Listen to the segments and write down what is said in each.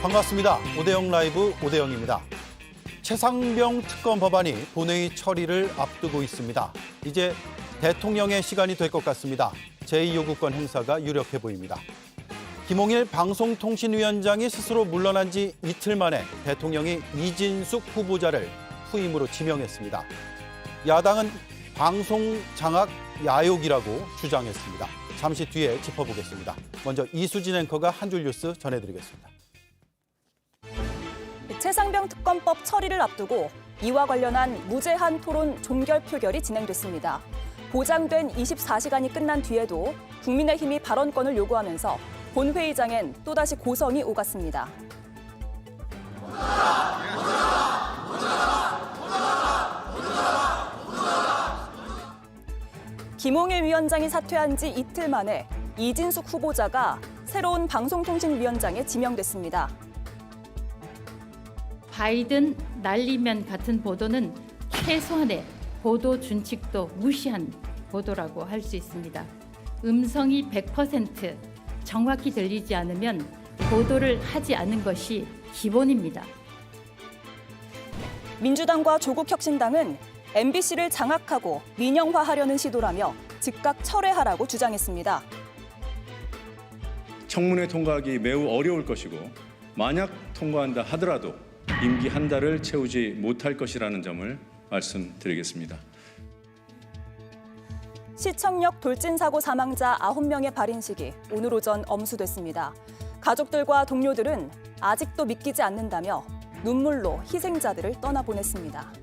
반갑습니다. 오대영 라이브 오대영입니다. 최상병 특검 법안이 본회의 처리를 앞두고 있습니다. 이제 대통령의 시간이 될 것 같습니다. 제2요구권 행사가 유력해 보입니다. 김홍일 방송통신위원장이 스스로 물러난 지 이틀 만에 대통령이 이진숙 후보자를 후임으로 지명했습니다. 야당은 방송장악 야욕이라고 주장했습니다. 잠시 뒤에 짚어보겠습니다. 먼저 이수진 앵커가 한 줄 뉴스 전해드리겠습니다. 최상병 특검법 처리를 앞두고 이와 관련한 무제한 토론 종결 표결이 진행됐습니다. 보장된 24시간이 끝난 뒤에도 국민의힘이 발언권을 요구하면서 본회의장엔 또다시 고성이 오갔습니다. 김홍일 위원장이 사퇴한 지 이틀 만에 이진숙 후보자가 새로운 방송통신위원장에 지명됐습니다. 바이든 날리면 같은 보도는 최소한의 보도 준칙도 무시한 보도라고 할 수 있습니다. 음성이 100% 정확히 들리지 않으면 보도를 하지 않은 것이 기본입니다. 민주당과 조국혁신당은 MBC를 장악하고 민영화하려는 시도라며 즉각 철회하라고 주장했습니다. 청문회 통과하기 매우 어려울 것이고 만약 통과한다 하더라도 임기 한 달을 채우지 못할 것이라는 점을 말씀드리겠습니다. 시청역 돌진 사고 사망자 9명의 발인식이 오늘 오전 엄수됐습니다. 가족들과 동료들은 아직도 믿기지 않는다며 눈물로 희생자들을 떠나보냈습니다.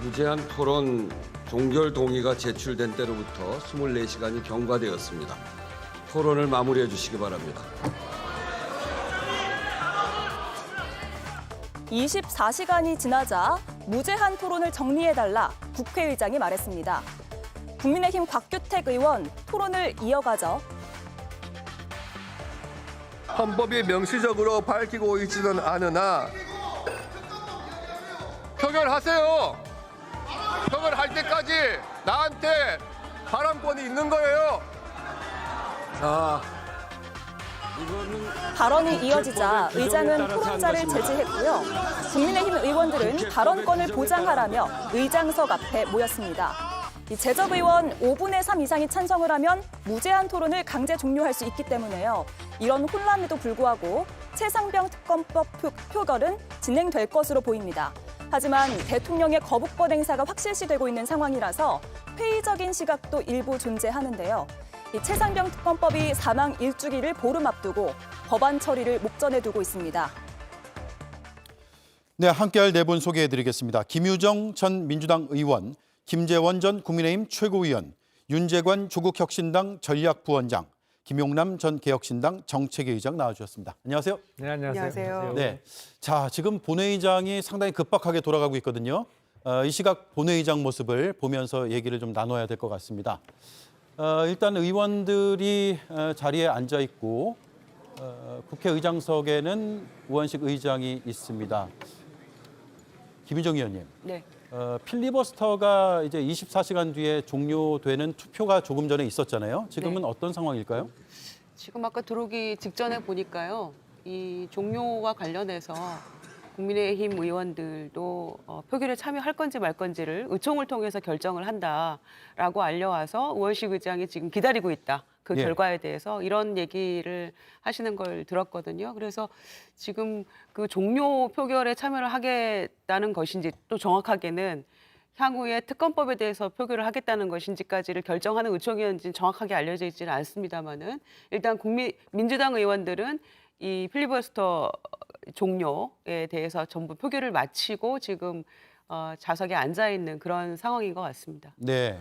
무제한 토론 종결 동의가 제출된 때로부터 24시간이 경과되었습니다. 토론을 마무리해 주시기 바랍니다. 24시간이 지나자 무제한 토론을 정리해달라 국회의장이 말했습니다. 국민의힘 곽규택 의원 토론을 이어가죠. 헌법이 명시적으로 밝히고 있지는 않으나 표결하세요. 표결할 때까지 나한테 발언권이 있는 거예요. 발언이 이어지자 의장은 토론자를 제지했고요. 국민의힘 의원들은 발언권을 보장하라며 의장석 앞에 모였습니다. 재적 의원 5분의 3 이상이 찬성을 하면 무제한 토론을 강제 종료할 수 있기 때문에요. 이런 혼란에도 불구하고 최상병 특검법 표결은 진행될 것으로 보입니다. 하지만 대통령의 거부권 행사가 확실시되고 있는 상황이라서 회의적인 시각도 일부 존재하는데요. 이 최상병 특검법이 사망 일주기를 보름 앞두고 법안 처리를 목전에 두고 있습니다. 네, 함께할 네 분 소개해드리겠습니다. 김유정 전 민주당 의원, 김재원 전 국민의힘 최고위원, 윤재관 조국혁신당 전략부원장, 김용남 전 개혁신당 정책위의장 나와주셨습니다. 안녕하세요. 네, 안녕하세요. 네, 자 지금 본회의장이 상당히 급박하게 돌아가고 있거든요. 이 시각 본회의장 모습을 보면서 얘기를 좀 나눠야 될 것 같습니다. 일단 의원들이 자리에 앉아 있고 국회의장석에는 우원식 의장이 있습니다. 김유정 의원님. 네. 필리버스터가 이제 24시간 뒤에 종료되는 투표가 조금 전에 있었잖아요. 지금은 네. 어떤 상황일까요? 지금 아까 들어오기 직전에 보니까요. 이 종료와 관련해서 국민의힘 의원들도 표결에 참여할 건지 말 건지를 의총을 통해서 결정을 한다라고 알려와서 우원식 의장이 지금 기다리고 있다. 그 예. 결과에 대해서 이런 얘기를 하시는 걸 들었거든요. 그래서 지금 그 종료 표결에 참여를 하겠다는 것인지 또 정확하게는 향후에 특검법에 대해서 표결을 하겠다는 것인지까지를 결정하는 의총이었는지 정확하게 알려져 있지는 않습니다만은 일단 민주당 의원들은 이 필리버스터 종료에 대해서 전부 표결을 마치고 지금 좌석에 앉아 있는 그런 상황인 것 같습니다. 네.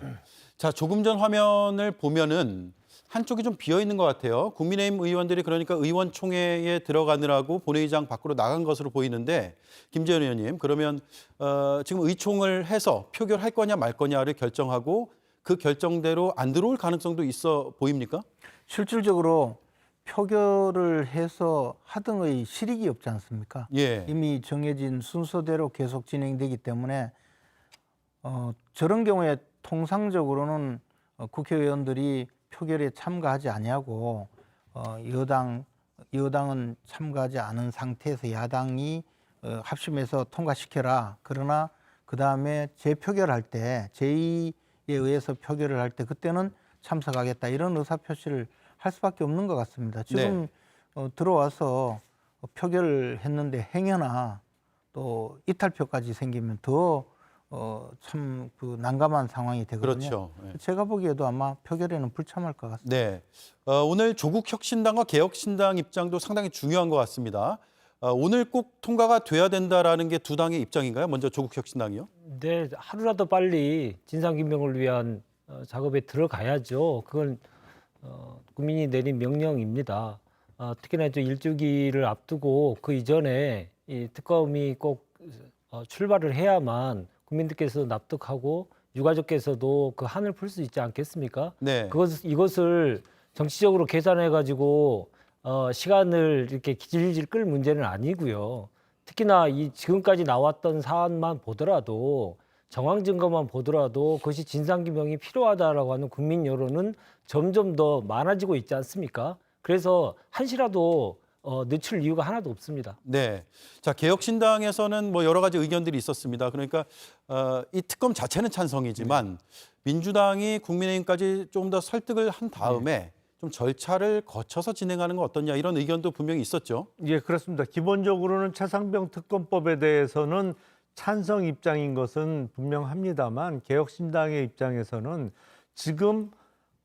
자, 조금 전 화면을 보면은 한쪽이 좀 비어 있는 것 같아요. 국민의힘 의원들이 그러니까 의원총회에 들어가느라고 본회의장 밖으로 나간 것으로 보이는데 김재원 의원님, 그러면 지금 의총을 해서 표결할 거냐 말 거냐를 결정하고 그 결정대로 안 들어올 가능성도 있어 보입니까? 실질적으로 표결을 해서 하등의 실익이 없지 않습니까? 예. 이미 정해진 순서대로 계속 진행되기 때문에 저런 경우에 통상적으로는 국회의원들이 표결에 참가하지 아니하고 여당은 참가하지 않은 상태에서 야당이 합심해서 통과시켜라. 그러나 그 다음에 재표결할 때 제2에 의해서 표결을 할 때 그때는 참석하겠다 이런 의사표시를 할 수밖에 없는 것 같습니다. 지금 들어와서 표결을 했는데 행여나 또 이탈표까지 생기면 더 참 그 난감한 상황이 되거든요. 그렇죠. 예. 제가 보기에도 아마 표결에는 불참할 것 같습니다. 네. 오늘 조국 혁신당과 개혁신당 입장도 상당히 중요한 것 같습니다. 오늘 꼭 통과가 돼야 된다라는 게 두 당의 입장인가요? 먼저 조국 혁신당이요? 네, 하루라도 빨리 진상규명을 위한 작업에 들어가야죠. 그건 국민이 내린 명령입니다. 특히나 또 일주기를 앞두고 그 이전에 이 특검이 꼭 출발을 해야만 국민들께서 납득하고 유가족께서도 그 한을 풀 수 있지 않겠습니까? 네. 이것을 정치적으로 계산해 가지고 시간을 이렇게 질질 끌 문제는 아니고요. 특히나 이 지금까지 나왔던 사안만 보더라도 정황 증거만 보더라도 그것이 진상규명이 필요하다라고 하는 국민 여론은 점점 더 많아지고 있지 않습니까? 그래서 한시라도 늦출 이유가 하나도 없습니다. 네. 자, 개혁신당에서는 뭐 여러 가지 의견들이 있었습니다. 그러니까 이 특검 자체는 찬성이지만 민주당이 국민의힘까지 조금 더 설득을 한 다음에 좀 절차를 거쳐서 진행하는 건 어떠냐 이런 의견도 분명히 있었죠. 예, 그렇습니다. 기본적으로는 최상병 특검법에 대해서는 찬성 입장인 것은 분명합니다만 개혁신당의 입장에서는 지금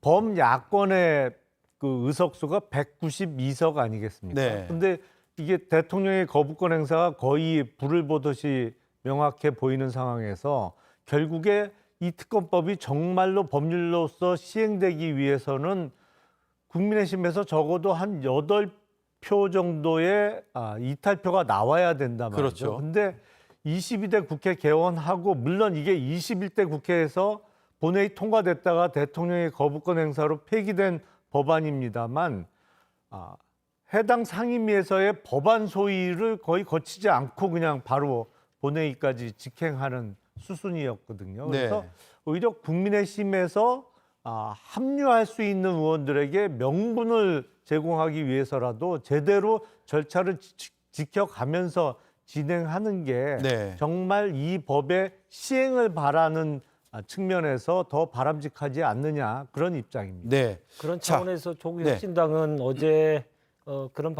범야권의 그 의석수가 192석 아니겠습니까? 네. 근데 이게 대통령의 거부권 행사가 거의 불을 보듯이 명확해 보이는 상황에서 결국에 이 특검법이 정말로 법률로서 시행되기 위해서는 국민의힘에서 적어도 한 8표 정도의 이탈표가 나와야 된단 말이죠. 그렇죠. 근데 22대 국회 개원하고 물론 이게 21대 국회에서 본회의 통과됐다가 대통령의 거부권 행사로 폐기된 법안입니다만 해당 상임위에서의 법안 소위를 거의 거치지 않고 그냥 바로 본회의까지 직행하는 수순이었거든요. 그래서 네. 오히려 국민의힘에서 합류할 수 있는 의원들에게 명분을 제공하기 위해서라도 제대로 절차를 지켜가면서 진행하는 게 네. 정말 이 법의 시행을 바라는 측면에서 더 바람직하지 않느냐 그런 입장입니다. 네. 그런 자, 차원에서 조국 네. 혁신당은 어제 그런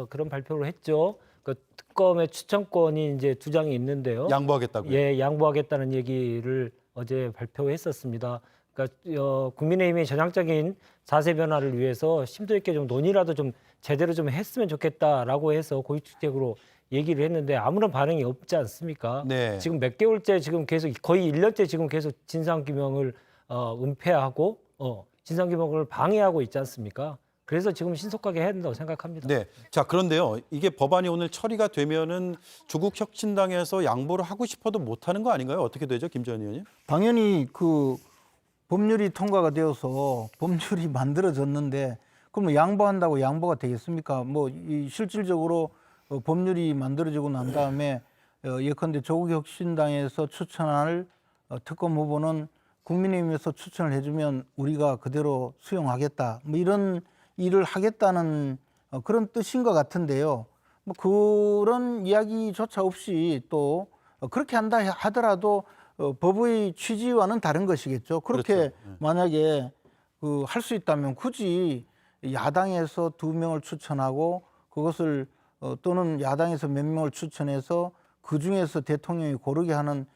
그런 발표를 했죠. 그 특검의 추천권이 이제 2장이 있는데요. 양보하겠다고요. 예, 양보하겠다는 얘기를 어제 발표했었습니다. 그러니까 국민의힘의 전향적인 자세 변화를 위해서 심도 있게 좀 논의라도 좀 제대로 좀 했으면 좋겠다라고 해서 고위직적으로 얘기를 했는데 아무런 반응이 없지 않습니까? 네. 지금 몇 개월째 지금 계속 거의 1년째 지금 계속 진상규명을 은폐하고 진상규명을 방해하고 있지 않습니까? 그래서 지금 신속하게 해야 된다고 생각합니다. 네. 자, 그런데요. 이게 법안이 오늘 처리가 되면은 조국 혁신당에서 양보를 하고 싶어도 못 하는 거 아닌가요? 어떻게 되죠, 김재현 의원님? 당연히 그 법률이 통과가 되어서 법률이 만들어졌는데 그럼 양보한다고 양보가 되겠습니까? 뭐 실질적으로 법률이 만들어지고 난 다음에 예컨대 조국 혁신당에서 추천할 특검 후보는 국민의힘에서 추천을 해주면 우리가 그대로 수용하겠다. 뭐 이런 일을 하겠다는 그런 뜻인 것 같은데요. 뭐 그런 이야기조차 없이 또 그렇게 한다 하더라도 법의 취지와는 다른 것이겠죠. 그렇게 그렇죠. 만약에 할 수 있다면 굳이 야당에서 2명을 추천하고 그것을 또는 야당에서 몇 명을 추천해서 그중에서 대통령이 고르게 하는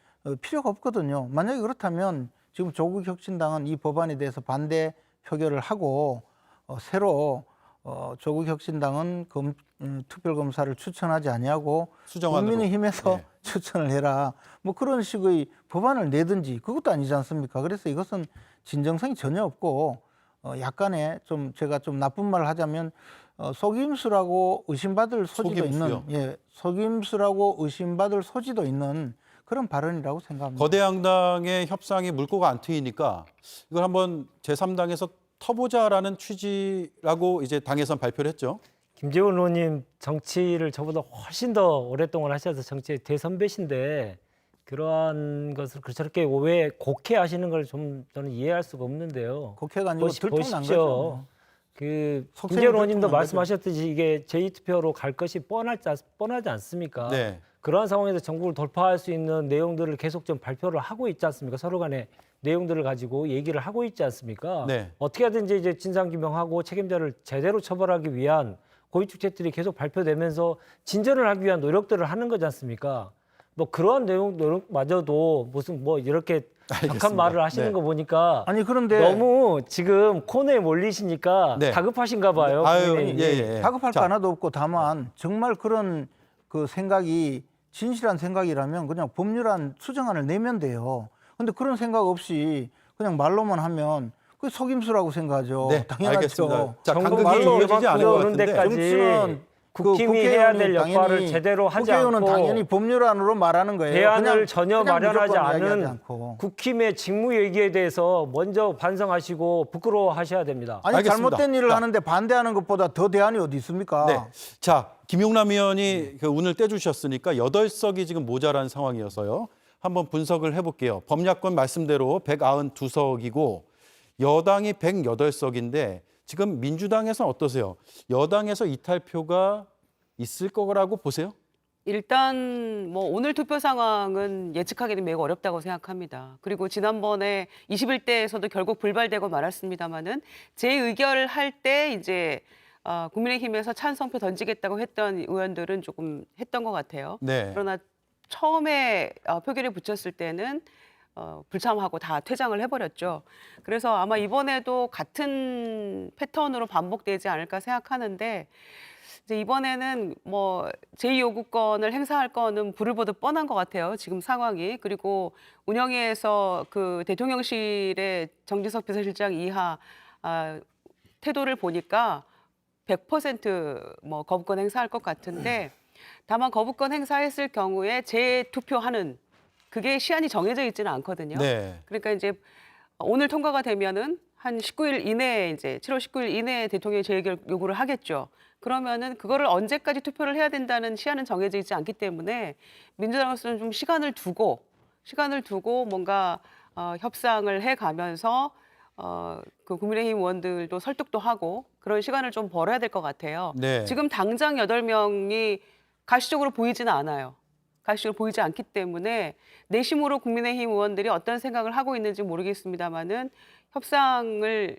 필요가 없거든요. 만약에 그렇다면 지금 조국 혁신당은 이 법안에 대해서 반대 표결을 하고 새로 조국 혁신당은 특별검사를 추천하지 아니하고 수정안으로. 국민의힘에서 네. 추천을 해라. 뭐 그런 식의 법안을 내든지 그것도 아니지 않습니까? 그래서 이것은 진정성이 전혀 없고 약간의 좀 제가 좀 나쁜 말을 하자면 속임수라고 의심받을 소지도 속임수요? 있는 속임수라고 의심받을 소지도 있는 그런 발언이라고 생각합니다. 거대 양당의 협상이 물꼬가 안 트이니까 이걸 한번 제3당에서 터보자라는 취지라고 이제 당에선 발표를 했죠. 김재원 의원님 정치를 저보다 훨씬 더 오랫동안 하셔서 정치의 대선배신데 그러한 것을 저렇게 왜 곡해하시는 걸 좀 저는 이해할 수가 없는데요. 국회가 아니고 들통난 보십시오. 거죠. 그 속셈이 김재원 의원님도 들통난 말씀하셨듯이 이게 제2투표로 갈 것이 뻔하지 않습니까? 네. 그러한 상황에서 정국을 돌파할 수 있는 내용들을 계속 좀 발표를 하고 있지 않습니까? 서로 간에 내용들을 가지고 얘기를 하고 있지 않습니까? 네. 어떻게 하든지 이제 진상규명하고 책임자를 제대로 처벌하기 위한 고위직책들이 계속 발표되면서 진전을 하기 위한 노력들을 하는 거지 않습니까? 뭐 그러한 노력마저도 무슨 뭐 이렇게 알겠습니다. 격한 말을 하시는 네. 거 보니까 아니 그런데 너무 지금 코너에 몰리시니까 네. 다급하신가 봐요. 아유, 국민의힘이. 예. 다급할 자, 거 하나도 없고 다만 정말 그런 그 생각이 진실한 생각이라면 그냥 법률안 수정안을 내면 돼요. 근데 그런 생각 없이 그냥 말로만 하면 그 속임수라고 생각하죠. 네, 당연하죠. 알겠습니다. 자, 정부 간극이 말로 이어지지 않은 것 오는 같은데. 데까지 정치는 국힘이 해야 될 국회의원이 역할을 당연히- 제대로 하지 국회의원은 않고 당연히 법률안으로 말하는 거예요. 대안을 전혀 그냥 마련하지 무조건 이야기하지 않은 않고. 국힘의 직무 얘기에 대해서 먼저 반성하시고 부끄러워하셔야 됩니다. 아니 알겠습니다. 잘못된 일을 자. 하는데 반대하는 것보다 더 대안이 어디 있습니까? 네. 자, 김용남 의원이 그 운을 떼주셨으니까 8석이 지금 모자란 상황이어서요. 한번 분석을 해볼게요. 법야권 말씀대로 192석이고 여당이 108석인데 지금 민주당에서는 어떠세요? 여당에서 이탈표가 있을 거라고 보세요? 일단 뭐 오늘 투표 상황은 예측하기는 매우 어렵다고 생각합니다. 그리고 지난번에 21대에서도 결국 불발되고 말았습니다마는 재의결을 할 때 이제 국민의힘에서 찬성표 던지겠다고 했던 의원들은 조금 했던 것 같아요. 네. 그러나 처음에 표결에 붙였을 때는 불참하고 다 퇴장을 해버렸죠. 그래서 아마 이번에도 같은 패턴으로 반복되지 않을까 생각하는데 이제 이번에는 뭐 제2요구권을 행사할 거는 불을 보듯 뻔한 것 같아요. 지금 상황이. 그리고 운영위에서 그 대통령실의 정진석 비서실장 이하 태도를 보니까 100% 거부권 행사할 것 같은데 다만 거부권 행사했을 경우에 재투표하는 그게 시한이 정해져 있지는 않거든요. 네. 그러니까 이제 오늘 통과가 되면은 한 19일 이내에 이제 7월 19일 이내에 대통령이 재의결 요구를 하겠죠. 그러면은 그거를 언제까지 투표를 해야 된다는 시한은 정해져 있지 않기 때문에 민주당으로서는 좀 시간을 두고 뭔가 협상을 해가면서 그 국민의힘 의원들도 설득도 하고 그런 시간을 좀 벌어야 될 것 같아요. 네. 지금 당장 8명이 가시적으로 보이지는 않아요. 가시적으로 보이지 않기 때문에 내심으로 국민의힘 의원들이 어떤 생각을 하고 있는지 모르겠습니다만은 협상을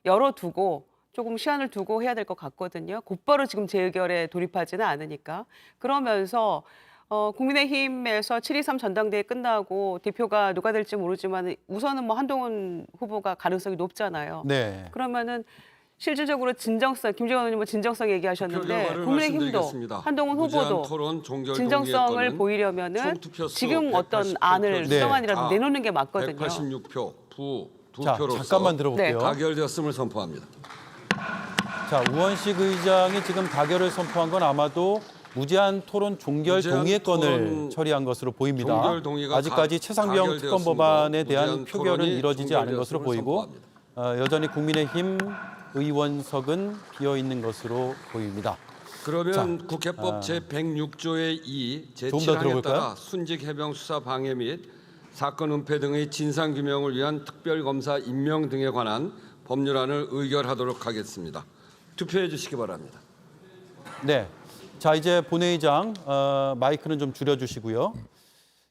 열어두고 조금 시한을 두고 해야 될 것 같거든요. 곧바로 지금 재의결에 돌입하지는 않으니까. 그러면서 국민의힘에서 7.23 전당대회 끝나고 대표가 누가 될지 모르지만 우선은 뭐 한동훈 후보가 가능성이 높잖아요. 네. 그러면은 실질적으로 진정성, 김재원 의원님 진정성 얘기하셨는데 결과를 국민의힘도 말씀드리겠습니다. 한동훈 무제한 후보도 토론 종결 진정성을 동의의 보이려면은 총 투표수 지금 어떤 188표 안을 네. 수정안이라도 내놓는 게 맞거든요. 186표, 부 자, 2표로서 잠깐만 들어볼게요. 가결되었음을 선포합니다. 자, 우원식 의장이 지금 가결을 선포한 건 아마도 무제한 토론 종결 무제한 동의권을 토론 처리한 것으로 보입니다. 종결 동의가 아직까지 최상병 특검 가결되었습니다. 법안에 대한 무제한 표결은 토론이 이뤄지지 않은 것으로 종결되었음을 보이고 선포합니다. 여전히 국민의힘 의원석은 비어 있는 것으로 보입니다. 그러면 국회법 제106조의 2 조금 더 제7항에 들어볼까요? 따라 순직 해병 수사 방해 및 사건 은폐 등의 진상 규명을 위한 특별검사 임명 등에 관한 법률안을 의결하도록 하겠습니다. 투표해 주시기 바랍니다. 네. 자, 이제 본회의장 마이크는 좀 줄여주시고요.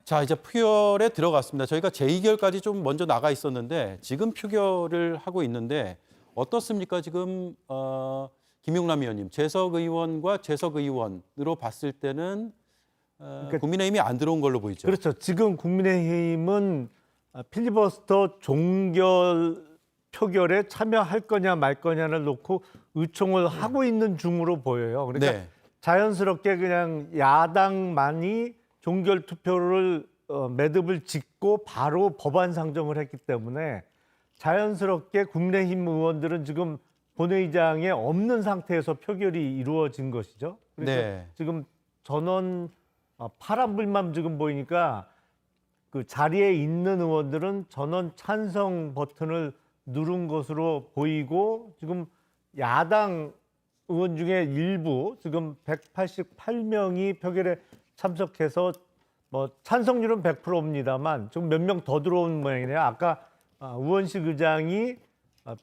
자, 이제 표결에 들어갔습니다. 저희가 제2결까지 좀 먼저 나가 있었는데 지금 표결을 하고 있는데 어떻습니까? 지금 김용남 의원님, 재석 의원과 재석 의원으로 봤을 때는 국민의힘이 안 들어온 걸로 보이죠. 그렇죠. 지금 국민의힘은 필리버스터 종결 표결에 참여할 거냐 말 거냐를 놓고 의총을 하고 있는 중으로 보여요. 그러니까 네. 자연스럽게 그냥 야당만이 종결 투표를 매듭을 짓고 바로 법안 상정을 했기 때문에 자연스럽게 국민의힘 의원들은 지금 본회의장에 없는 상태에서 표결이 이루어진 것이죠. 그래서 네. 지금 전원 파란불만 지금 보이니까 그 자리에 있는 의원들은 전원 찬성 버튼을 누른 것으로 보이고 지금 야당 의원 중에 일부 지금 188명이 표결에 참석해서 뭐 찬성률은 100%입니다만 좀 몇 명 더 들어온 모양이네요. 아까 우원식 의장이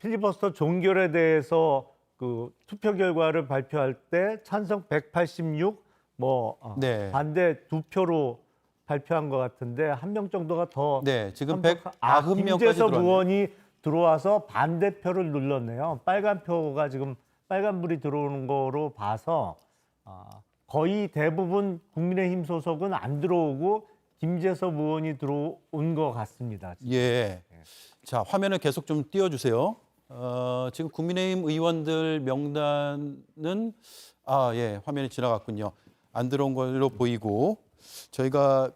필리버스터 종결에 대해서 그 투표 결과를 발표할 때 찬성 186, 네. 반대 2표로 발표한 것 같은데 한 명 정도가 더 네, 지금 참석- 190명까지 김재섭 들어왔네요. 의원이 들어와서 반대표를 눌렀네요. 빨간 표가 지금 빨간불이 들어오는 거로 봐서 거의 대부분 국민의힘 소속은 안 들어오고 김재섭 의원이 들어온 것 같습니다. 예. 자, 화면을 계속 좀 띄워주세요. 지금 국민의힘 의원들 명단은 화면이 지나갔군요. 안 들어온 걸로 보이고 저희가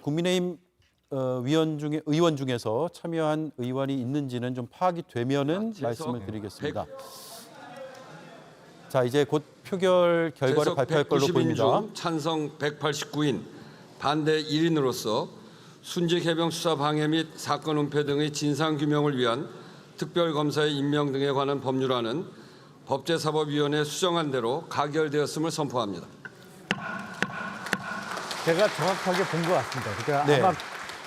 국민의힘 의원 중에서 참여한 의원이 있는지는 좀 파악이 되면은 말씀을 드리겠습니다. 자, 이제 곧 표결 결과를 발표할 걸로 190인 보입니다. 중 찬성 189인, 반대 1인으로서 순직 해병 수사 방해 및 사건 은폐 등의 진상 규명을 위한 특별검사의 임명 등에 관한 법률안은 법제사법위원회 수정안대로 가결되었음을 선포합니다. 제가 정확하게 본 것 같습니다. 그러니까 네. 아마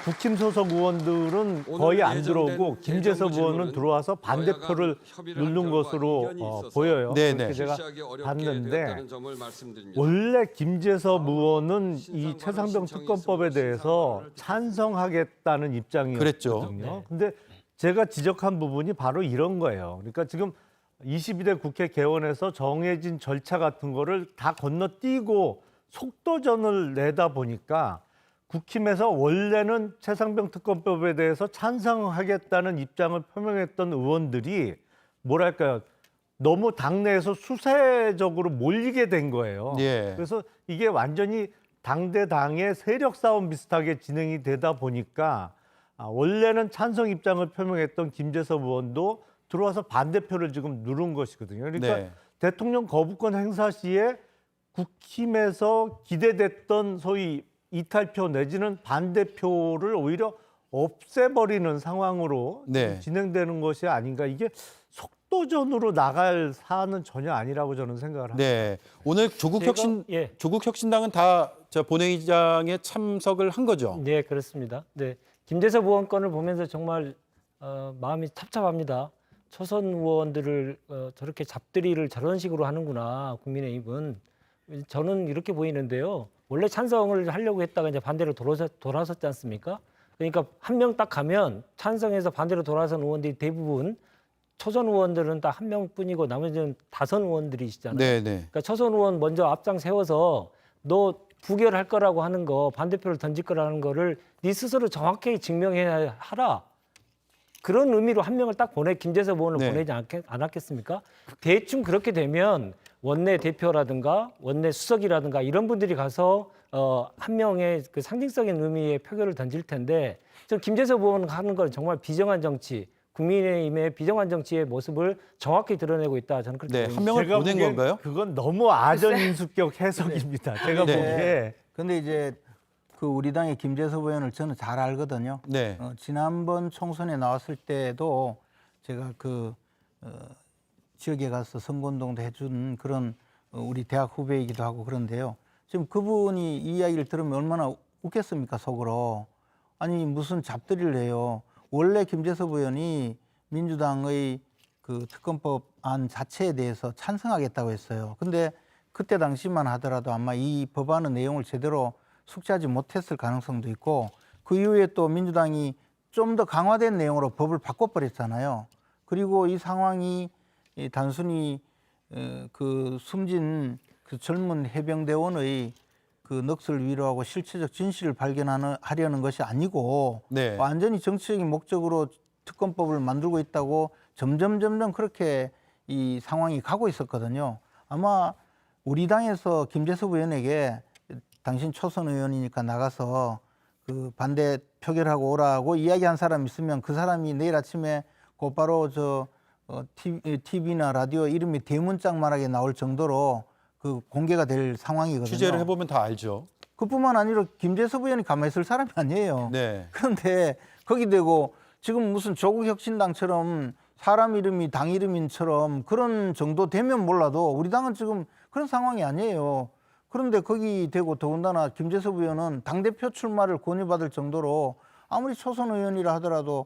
국힘 소속 의원들은 오늘 거의 안 예정된 들어오고 김재섭 대정부 의원은 질문은 들어와서 반대표를 여야간 협의를 한 누른 결과 것으로 이견이 있어서 보여요. 네, 그렇게 네. 제가 실시하기 어렵게 봤는데 되었다는 점을 말씀드립니다. 원래 김재섭 의원은 이 최상병 특검법에 대해서 찬성하겠다는 입장이었거든요. 그랬죠. 근데 제가 지적한 부분이 바로 이런 거예요. 그러니까 지금 22대 국회 개원에서 정해진 절차 같은 거를 다 건너뛰고 속도전을 내다 보니까 국힘에서 원래는 최상병 특검법에 대해서 찬성하겠다는 입장을 표명했던 의원들이 뭐랄까요, 너무 당내에서 수세적으로 몰리게 된 거예요. 예. 그래서 이게 완전히 당대 당의 세력 싸움 비슷하게 진행이 되다 보니까 원래는 찬성 입장을 표명했던 김재섭 의원도 들어와서 반대표를 지금 누른 것이거든요. 그러니까 네. 대통령 거부권 행사 시에 국힘에서 기대됐던 소위 이탈표 내지는 반대표를 오히려 없애버리는 상황으로 네. 진행되는 것이 아닌가. 이게 속도전으로 나갈 사안은 전혀 아니라고 저는 생각을 합니다. 네. 오늘 조국혁신당은 다 본회의장에 참석을 한 거죠. 네, 그렇습니다. 네, 김재섭 의원 건을 보면서 정말 마음이 찹찹합니다. 초선 의원들을 저렇게 잡들이를 저런 식으로 하는구나, 국민의힘은. 저는 이렇게 보이는데요. 원래 찬성을 하려고 했다가 이제 반대로 돌아섰지 않습니까? 그러니까 한 명 딱 가면 찬성해서 반대로 돌아선 의원들이 대부분 초선 의원들은 딱 한 명뿐이고 나머지는 다선 의원들이시잖아요. 네, 네. 그러니까 초선 의원 먼저 앞장 세워서 너 부결할 거라고 하는 거, 반대표를 던질 거라는 거를 네 스스로 정확하게 증명해야 하라. 그런 의미로 한 명을 딱 김재섭 의원을 네. 보내지 않았겠습니까? 대충 그렇게 되면 원내 대표라든가 원내 수석이라든가 이런 분들이 가서 한 명의 그 상징적인 의미의 표결을 던질 텐데, 저 김재섭 의원 하는 건 정말 비정한 정치, 국민의힘의 비정한 정치의 모습을 정확히 드러내고 있다. 저는 그렇게 네, 보입니다. 한 명을 제가 보낸 보기엔 건가요? 그건 너무 아전인수격 해석입니다. 제가 네. 보기에 근데 이제 그 우리 당의 김재섭 의원을 저는 잘 알거든요. 네. 지난번 총선에 나왔을 때도 제가 지역에 가서 선거운동도 해준 그런 우리 대학 후배이기도 하고 그런데요. 지금 그분이 이 이야기를 들으면 얼마나 웃겠습니까, 속으로. 아니 무슨 잡들이를 해요. 원래 김재섭 의원이 민주당의 그 특검법안 자체에 대해서 찬성하겠다고 했어요. 근데 그때 당시만 하더라도 아마 이 법안의 내용을 제대로 숙지하지 못했을 가능성도 있고, 그 이후에 또 민주당이 좀 더 강화된 내용으로 법을 바꿔버렸잖아요. 그리고 이 상황이 단순히 그 숨진 그 젊은 해병대원의 그 넋을 위로하고 실체적 진실을 발견하려는 것이 아니고 네. 완전히 정치적인 목적으로 특검법을 만들고 있다고 점점 그렇게 이 상황이 가고 있었거든요. 아마 우리 당에서 김재섭 의원에게 당신 초선 의원이니까 나가서 그 반대 표결하고 오라고 이야기한 사람 있으면 그 사람이 내일 아침에 곧바로 TV나 라디오 이름이 대문짝만하게 나올 정도로 그 공개가 될 상황이거든요. 취재를 해보면 다 알죠. 그뿐만 아니라 김재섭 의원이 가만히 있을 사람이 아니에요. 네. 그런데 거기 대고 지금 무슨 조국혁신당처럼 사람 이름이 당 이름인처럼 그런 정도 되면 몰라도 우리 당은 지금 그런 상황이 아니에요. 그런데 거기 되고 더군다나 김재섭 의원은 당대표 출마를 권유받을 정도로 아무리 초선 의원이라 하더라도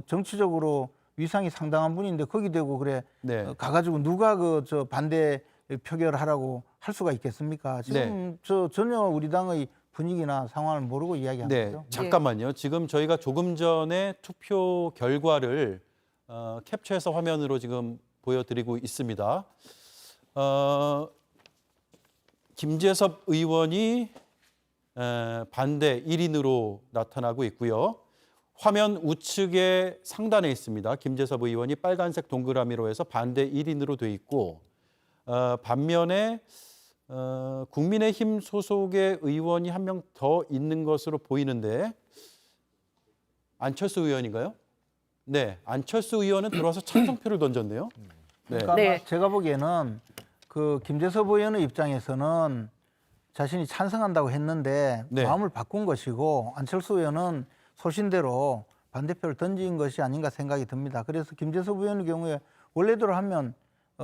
정치적으로 위상이 상당한 분인데 거기 되고 그래 네. 가가지고 누가 저 반대 표결하라고 할 수가 있겠습니까? 지금 저 전혀 우리 당의 분위기나 상황을 모르고 이야기하는 네, 거죠. 잠깐만요. 지금 저희가 조금 전에 투표 결과를 캡처해서 화면으로 지금 보여드리고 있습니다. 김재섭 의원이 반대 1인으로 나타나고 있고요. 화면 우측에 상단에 있습니다. 김재섭 의원이 빨간색 동그라미로 해서 반대 1인으로 돼 있고 반면에 국민의힘 소속의 의원이 한 명 더 있는 것으로 보이는데 안철수 의원인가요? 네, 안철수 의원은 들어와서 찬성표를 던졌네요. 네. 그러니까 네. 제가 보기에는 그 김재섭 의원의 입장에서는 자신이 찬성한다고 했는데 네. 마음을 바꾼 것이고 안철수 의원은 소신대로 반대표를 던진 것이 아닌가 생각이 듭니다. 그래서 김재섭 의원의 경우에 원래대로 하면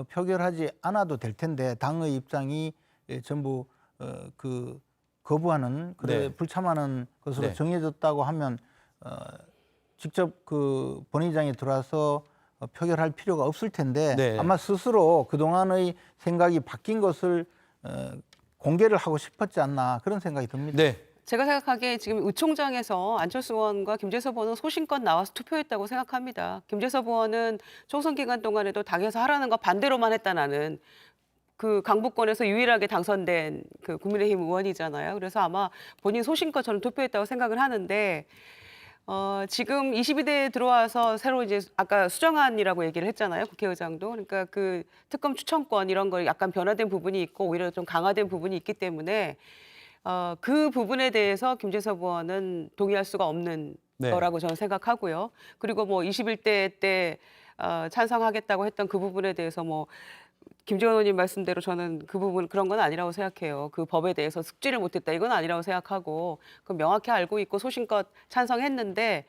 표결하지 않아도 될 텐데 당의 입장이 전부 그 거부하는 그래 네. 불참하는 것으로 네. 정해졌다고 하면 직접 그 본회의장에 들어와서 표결할 필요가 없을 텐데 네. 아마 스스로 그동안의 생각이 바뀐 것을 공개를 하고 싶었지 않나 그런 생각이 듭니다. 네. 제가 생각하기에 지금 의총장에서 안철수 의원과 김재섭 의원은 소신껏 나와서 투표했다고 생각합니다. 김재섭 의원은 총선 기간 동안에도 당에서 하라는 거 반대로만 했다 나는 그 강북권에서 유일하게 당선된 그 국민의힘 의원이잖아요. 그래서 아마 본인 소신껏 저는 투표했다고 생각을 하는데 지금 22대에 들어와서 새로 이제 아까 수정안이라고 얘기를 했잖아요. 국회의장도. 그러니까 그 특검 추천권 이런 거 약간 변화된 부분이 있고 오히려 좀 강화된 부분이 있기 때문에 그 부분에 대해서 김재섭 의원은 동의할 수가 없는 네. 거라고 저는 생각하고요. 그리고 뭐 21대 때 찬성하겠다고 했던 그 부분에 대해서 뭐 김재원 의원님 말씀대로 저는 그 부분 그런 건 아니라고 생각해요. 그 법에 대해서 숙지를 못했다 이건 아니라고 생각하고 그 명확히 알고 있고 소신껏 찬성했는데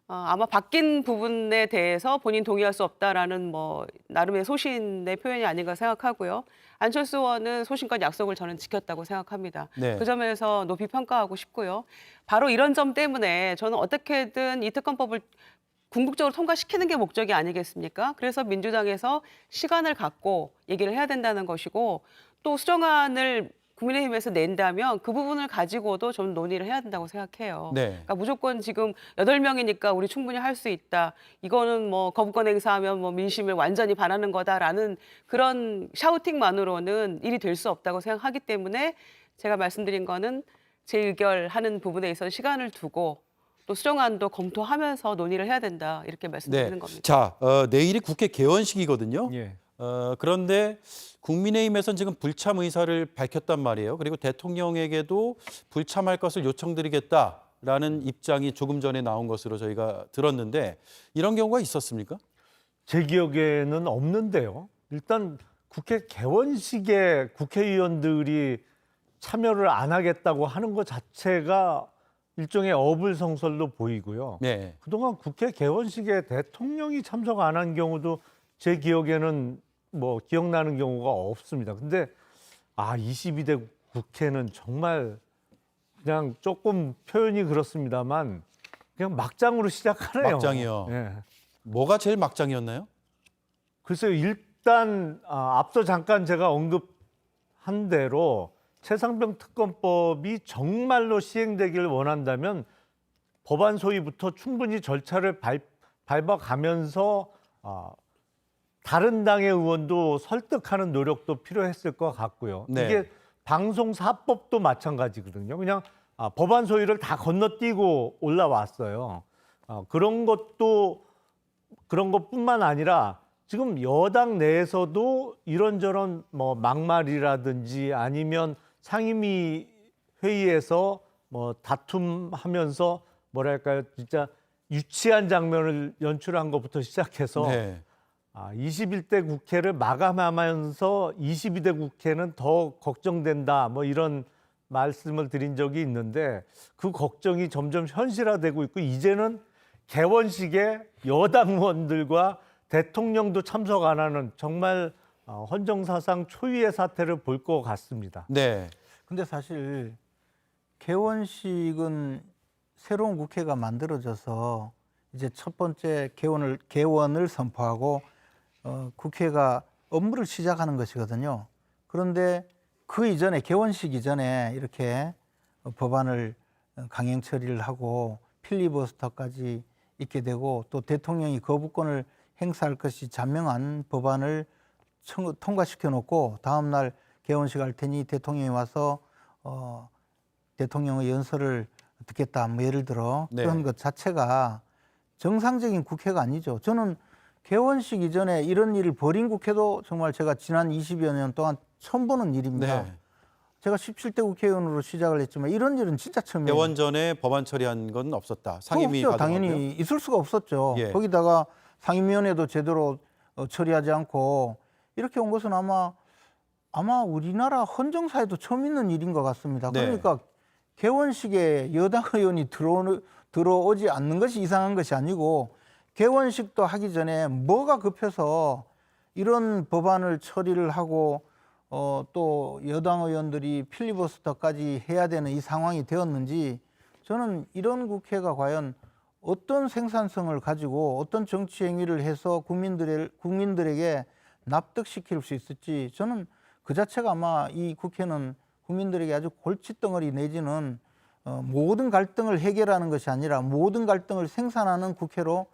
아마 바뀐 부분에 대해서 본인 동의할 수 없다라는 뭐 나름의 소신의 표현이 아닌가 생각하고요. 안철수 의원은 소신껏 약속을 저는 지켰다고 생각합니다. 네. 그 점에서 높이 평가하고 싶고요. 바로 이런 점 때문에 저는 어떻게든 이 특검법을 궁극적으로 통과시키는 게 목적이 아니겠습니까? 그래서 민주당에서 시간을 갖고 얘기를 해야 된다는 것이고 또 수정안을 국민의힘에서 낸다면 그 부분을 가지고도 좀 논의를 해야 된다고 생각해요. 네. 그러니까 무조건 지금 8명이니까 우리 충분히 할 수 있다. 이거는 뭐 거부권 행사하면 뭐 민심을 완전히 반하는 거다라는 그런 샤우팅만으로는 일이 될 수 없다고 생각하기 때문에 제가 말씀드린 거는 재의결하는 부분에 있어서 시간을 두고 또 수정안도 검토하면서 논의를 해야 된다. 이렇게 말씀드리는 겁니다. 자, 내일이 국회 개원식이거든요. 예. 그런데 국민의힘에서는 지금 불참 의사를 밝혔단 말이에요. 그리고 대통령에게도 불참할 것을 요청드리겠다라는 입장이 조금 전에 나온 것으로 저희가 들었는데 이런 경우가 있었습니까? 제 기억에는 없는데요. 일단 국회 개원식에 국회의원들이 참여를 안 하겠다고 하는 것 자체가 일종의 어불성설로 보이고요. 네. 그동안 국회 개원식에 대통령이 참석 안 한 경우도 제 기억에는 뭐 기억나는 경우가 없습니다. 근데 22대 국회는 정말 그냥 조금 표현이 그렇습니다만 그냥 막장으로 시작하네요. 막장이요. 예. 뭐가 제일 막장이었나요? 글쎄요. 일단 앞서 잠깐 제가 언급한 대로 최상병 특검법이 정말로 시행되기를 원한다면 법안 소위부터 충분히 절차를 밟아가면서 다른 당의 의원도 설득하는 노력도 필요했을 것 같고요. 네. 이게 방송사법도 마찬가지거든요. 그냥 법안 소위를 다 건너뛰고 올라왔어요. 그런 것뿐만 아니라 지금 여당 내에서도 이런저런 뭐 막말이라든지 아니면 상임위 회의에서 뭐 다툼하면서 뭐랄까요, 진짜 유치한 장면을 연출한 것부터 시작해서 네. 21대 국회를 마감하면서 22대 국회는 더 걱정된다, 뭐 이런 말씀을 드린 적이 있는데 그 걱정이 점점 현실화되고 있고 이제는 개원식에 여당 의원들과 대통령도 참석 안 하는 정말 헌정사상 초유의 사태를 볼 것 같습니다. 네. 근데 사실 개원식은 새로운 국회가 만들어져서 이제 첫 번째 개원을 선포하고 국회가 업무를 시작하는 것이거든요. 그런데 그 이전에 개원식 이전에 이렇게 법안을 강행 처리를 하고 필리버스터까지 있게 되고 또 대통령이 거부권을 행사할 것이 자명한 법안을 통과시켜 놓고 다음 날 개원식 할 테니 대통령이 와서 대통령의 연설을 듣겠다. 뭐 예를 들어 네. 그런 것 자체가 정상적인 국회가 아니죠. 저는 개원식 이전에 이런 일을 벌인 국회도 정말 제가 지난 20여 년 동안 처음 보는 일입니다. 네. 제가 17대 국회의원으로 시작을 했지만 이런 일은 진짜 처음이에요. 개원 전에 법안 처리한 건 없었다. 상임위 없죠. 가동하고요. 당연히 있을 수가 없었죠. 예. 거기다가 상임위원회도 제대로 처리하지 않고 이렇게 온 것은 아마 우리나라 헌정사에도 처음 있는 일인 것 같습니다. 네. 그러니까 개원식에 여당 의원이 들어오지 않는 것이 이상한 것이 아니고 개원식도 하기 전에 뭐가 급해서 이런 법안을 처리를 하고 또 여당 의원들이 필리버스터까지 해야 되는 이 상황이 되었는지 저는 이런 국회가 과연 어떤 생산성을 가지고 어떤 정치 행위를 해서 국민들에게 납득시킬 수 있을지 저는 그 자체가 아마 이 국회는 국민들에게 아주 골칫덩어리 내지는 모든 갈등을 해결하는 것이 아니라 모든 갈등을 생산하는 국회로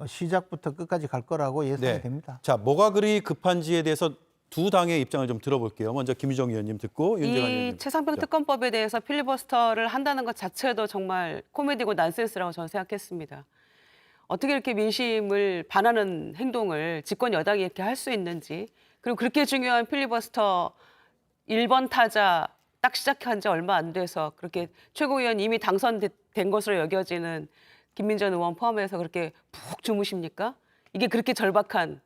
시작부터 끝까지 갈 거라고 예상이 네. 됩니다. 자, 뭐가 그리 급한지에 대해서 두 당의 입장을 좀 들어볼게요. 먼저 김유정 의원님 듣고 윤재관 의원님. 이 최상병 특검법에 대해서 필리버스터를 한다는 것 자체도 정말 코미디고 난센스라고 저는 생각했습니다. 어떻게 이렇게 민심을 반하는 행동을 집권 여당이 이렇게 할 수 있는지, 그리고 그렇게 중요한 필리버스터 1번 타자 딱 시작한 지 얼마 안 돼서 그렇게 최고위원 이미 당선된 것으로 여겨지는 김민전 의원 포함해서 그렇게 푹 주무십니까? 이게 그렇게 절박한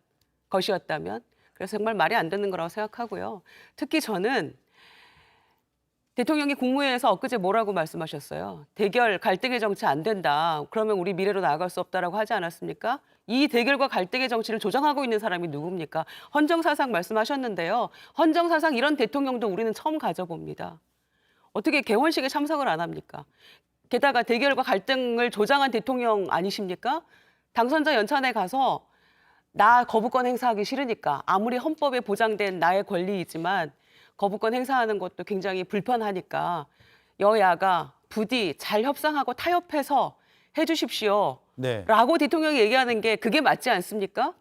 것이었다면? 그래서 정말 말이 안 되는 거라고 생각하고요. 특히 저는 대통령이 국무회의에서 엊그제 뭐라고 말씀하셨어요? 대결, 갈등의 정치 안 된다. 그러면 우리 미래로 나아갈 수 없다라고 하지 않았습니까? 이 대결과 갈등의 정치를 조장하고 있는 사람이 누굽니까? 헌정사상 말씀하셨는데요. 헌정사상 이런 대통령도 우리는 처음 가져봅니다. 어떻게 개원식에 참석을 안 합니까? 게다가 대결과 갈등을 조장한 대통령 아니십니까? 당선자 연찬에 가서 나 거부권 행사하기 싫으니까 아무리 헌법에 보장된 나의 권리이지만 거부권 행사하는 것도 굉장히 불편하니까 여야가 부디 잘 협상하고 타협해서 해주십시오. 네. 라고 대통령이 얘기하는 게 그게 맞지 않습니까?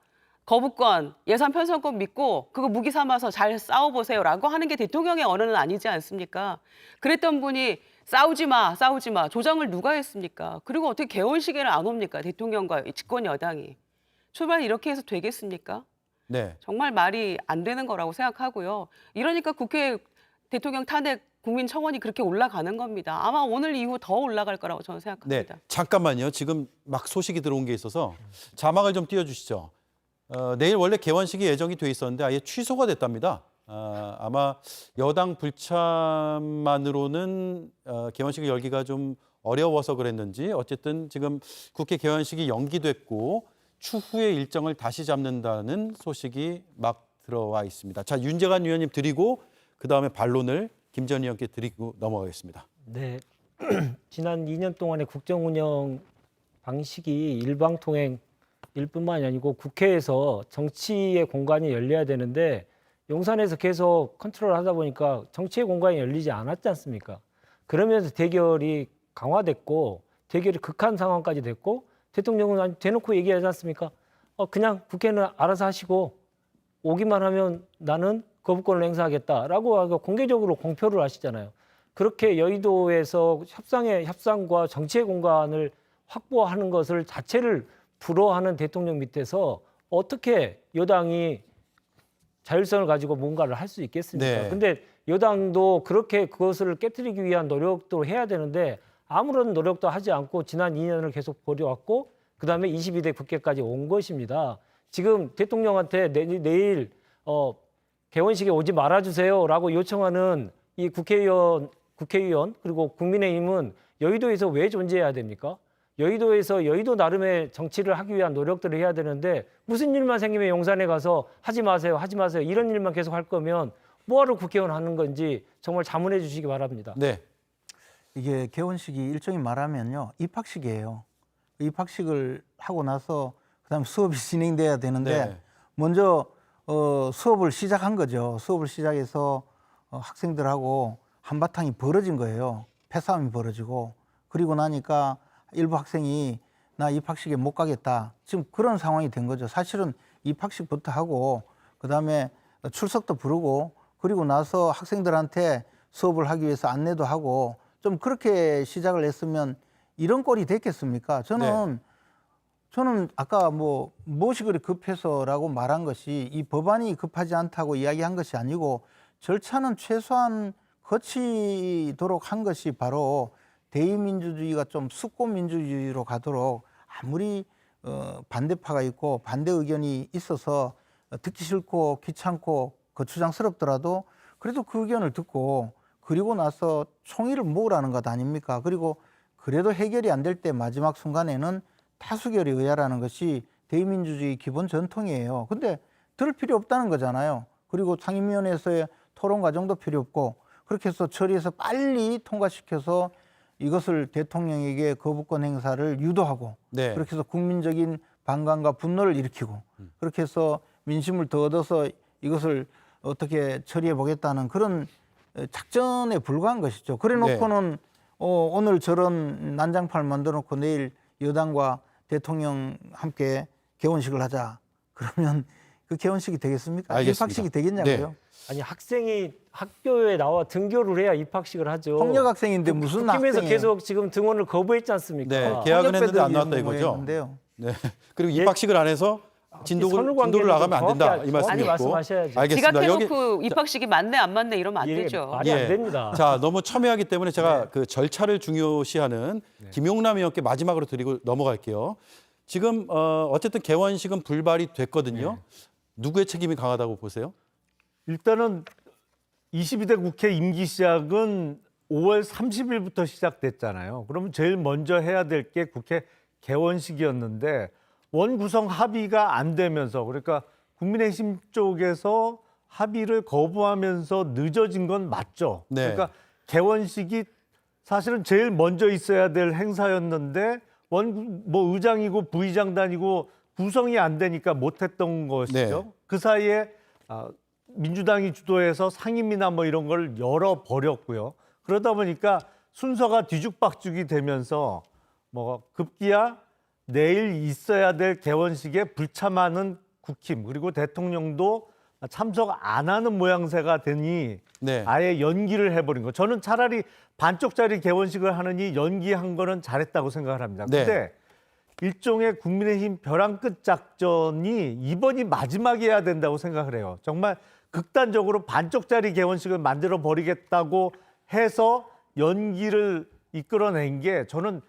거부권, 예산 편성권 믿고 그거 무기 삼아서 잘 싸워보세요. 라고 하는 게 대통령의 언어는 아니지 않습니까? 그랬던 분이 싸우지 마. 조정을 누가 했습니까? 그리고 어떻게 개원식에는 안 옵니까? 대통령과 집권 여당이. 출발 이렇게 해서 되겠습니까? 네. 정말 말이 안 되는 거라고 생각하고요. 이러니까 국회 대통령 탄핵 국민청원이 그렇게 올라가는 겁니다. 아마 오늘 이후 더 올라갈 거라고 저는 네. 생각합니다. 잠깐만요. 지금 막 소식이 들어온 게 있어서 자막을 좀 띄워주시죠. 내일 원래 개원식이 예정이 돼 있었는데 아예 취소가 됐답니다. 아마 여당 불참만으로는 개원식을 열기가 좀 어려워서 그랬는지 어쨌든 지금 국회 개원식이 연기됐고 추후에 일정을 다시 잡는다는 소식이 막 들어와 있습니다. 자, 윤재관 의원님 드리고 그다음에 반론을 김전 의원께 드리고 넘어가겠습니다. 네, 지난 2년 동안의 국정 운영 방식이 일방통행일 뿐만이 아니고 국회에서 정치의 공간이 열려야 되는데 용산에서 계속 컨트롤하다 보니까 정치의 공간이 열리지 않았지 않습니까? 그러면서 대결이 강화됐고 대결이 극한 상황까지 됐고 대통령은 대놓고 얘기하지 않습니까? 그냥 국회는 알아서 하시고 오기만 하면 나는 거부권을 행사하겠다라고 하고 공개적으로 공표를 하시잖아요. 그렇게 여의도에서 협상과 정치의 공간을 확보하는 것을 자체를 불허하는 대통령 밑에서 어떻게 여당이 자율성을 가지고 뭔가를 할 수 있겠습니까? 네. 근데 여당도 그렇게 그것을 깨트리기 위한 노력도 해야 되는데 아무런 노력도 하지 않고 지난 2년을 계속 벌여왔고 그다음에 22대 국회까지 온 것입니다. 지금 대통령한테 내일 개원식에 오지 말아주세요라고 요청하는 이 국회의원 그리고 국민의힘은 여의도에서 왜 존재해야 됩니까? 여의도에서 여의도 나름의 정치를 하기 위한 노력들을 해야 되는데 무슨 일만 생기면 용산에 가서 하지 마세요, 하지 마세요 이런 일만 계속 할 거면 뭐하러 국회의원 하는 건지 정말 자문해 주시기 바랍니다. 네. 이게 개원식이 일종의 말하면요, 입학식이에요. 입학식을 하고 나서 그다음 수업이 진행돼야 되는데 네. 먼저 수업을 시작한 거죠. 수업을 시작해서 학생들하고 한바탕이 벌어진 거예요. 패싸움이 벌어지고, 그리고 나니까 일부 학생이 나 입학식에 못 가겠다. 지금 그런 상황이 된 거죠. 사실은 입학식부터 하고 그다음에 출석도 부르고 그리고 나서 학생들한테 수업을 하기 위해서 안내도 하고 좀 그렇게 시작을 했으면 이런 꼴이 됐겠습니까? 저는 아까 무엇이 그리 급해서라고 말한 것이 이 법안이 급하지 않다고 이야기한 것이 아니고 절차는 최소한 거치도록 한 것이 바로 대의민주주의가 좀 숙고민주주의로 가도록 아무리 반대파가 있고 반대 의견이 있어서 듣기 싫고 귀찮고 거추장스럽더라도 그래도 그 의견을 듣고 그리고 나서 총의를 모으라는 것 아닙니까? 그리고 그래도 해결이 안 될 때 마지막 순간에는 다수결에 의하라는 것이 대의민주주의 기본 전통이에요. 근데 들을 필요 없다는 거잖아요. 그리고 상임위원회에서의 토론 과정도 필요 없고 그렇게 해서 처리해서 빨리 통과시켜서 이것을 대통령에게 거부권 행사를 유도하고 네. 그렇게 해서 국민적인 반감과 분노를 일으키고 그렇게 해서 민심을 더 얻어서 이것을 어떻게 처리해 보겠다는 그런 작전에 불과한 것이죠. 그래 놓고는 오늘 저런 난장판을 만들어 놓고 내일 여당과 대통령 함께 개원식을 하자. 그러면 그 개원식이 되겠습니까? 알겠습니다. 입학식이 되겠냐고요? 네. 아니 학생이 학교에 나와 등교를 해야 입학식을 하죠. 폭력 학생인데 무슨 국힘에서 학생이에요? 계속 지금 등원을 거부했지 않습니까? 네. 계약은 했는데 안 나왔다 폭력 이거죠. 했는데요. 네. 그리고 입학식을 안 해서 진도를 선후관계를 나가면 안 된다 정확히 이 말씀이었고. 말씀하셔야죠. 알겠습니다. 지각해놓고 입학식이 맞네 안 맞네 이러면 안 예, 되죠. 말이 안 됩니다. 자, 너무 첨예하기 때문에 제가 그 절차를 중요시하는 김용남 의원께 마지막으로 드리고 넘어갈게요. 지금 어쨌든 개원식은 불발이 됐거든요. 누구의 책임이 강하다고 보세요? 일단은 22대 국회 임기 시작은 5월 30일부터 시작됐잖아요. 그러면 제일 먼저 해야 될 게 국회 개원식이었는데 원구성 합의가 안 되면서 그러니까 국민의힘 쪽에서 합의를 거부하면서 늦어진 건 맞죠. 네. 그러니까 개원식이 사실은 제일 먼저 있어야 될 행사였는데 의장이고 부의장단이고 구성이 안 되니까 못했던 것이죠. 네. 그 사이에 민주당이 주도해서 상임이나 이런 걸 열어버렸고요. 그러다 보니까 순서가 뒤죽박죽이 되면서 급기야 내일 있어야 될 개원식에 불참하는 국힘 그리고 대통령도 참석 안 하는 모양새가 되니 네. 아예 연기를 해버린 거. 저는 차라리 반쪽짜리 개원식을 하느니 연기한 거는 잘했다고 생각을 합니다. 네. 근데 일종의 국민의힘 벼랑 끝 작전이 이번이 마지막이어야 된다고 생각을 해요. 정말 극단적으로 반쪽짜리 개원식을 만들어 버리겠다고 해서 연기를 이끌어낸 게 저는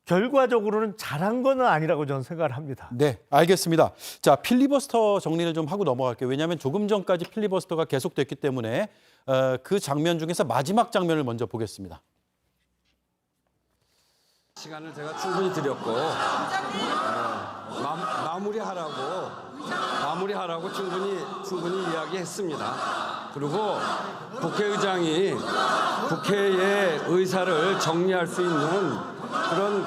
결과적으로는 잘한 건 아니라고 저는 생각을 합니다. 네, 알겠습니다. 자, 필리버스터 정리를 좀 하고 넘어갈게요. 왜냐하면 조금 전까지 필리버스터가 계속됐기 때문에 그 장면 중에서 마지막 장면을 먼저 보겠습니다. 시간을 제가 충분히 드렸고 마무리하라고 충분히 이야기했습니다. 그리고 국회의장이 국회의 의사를 정리할 수 있는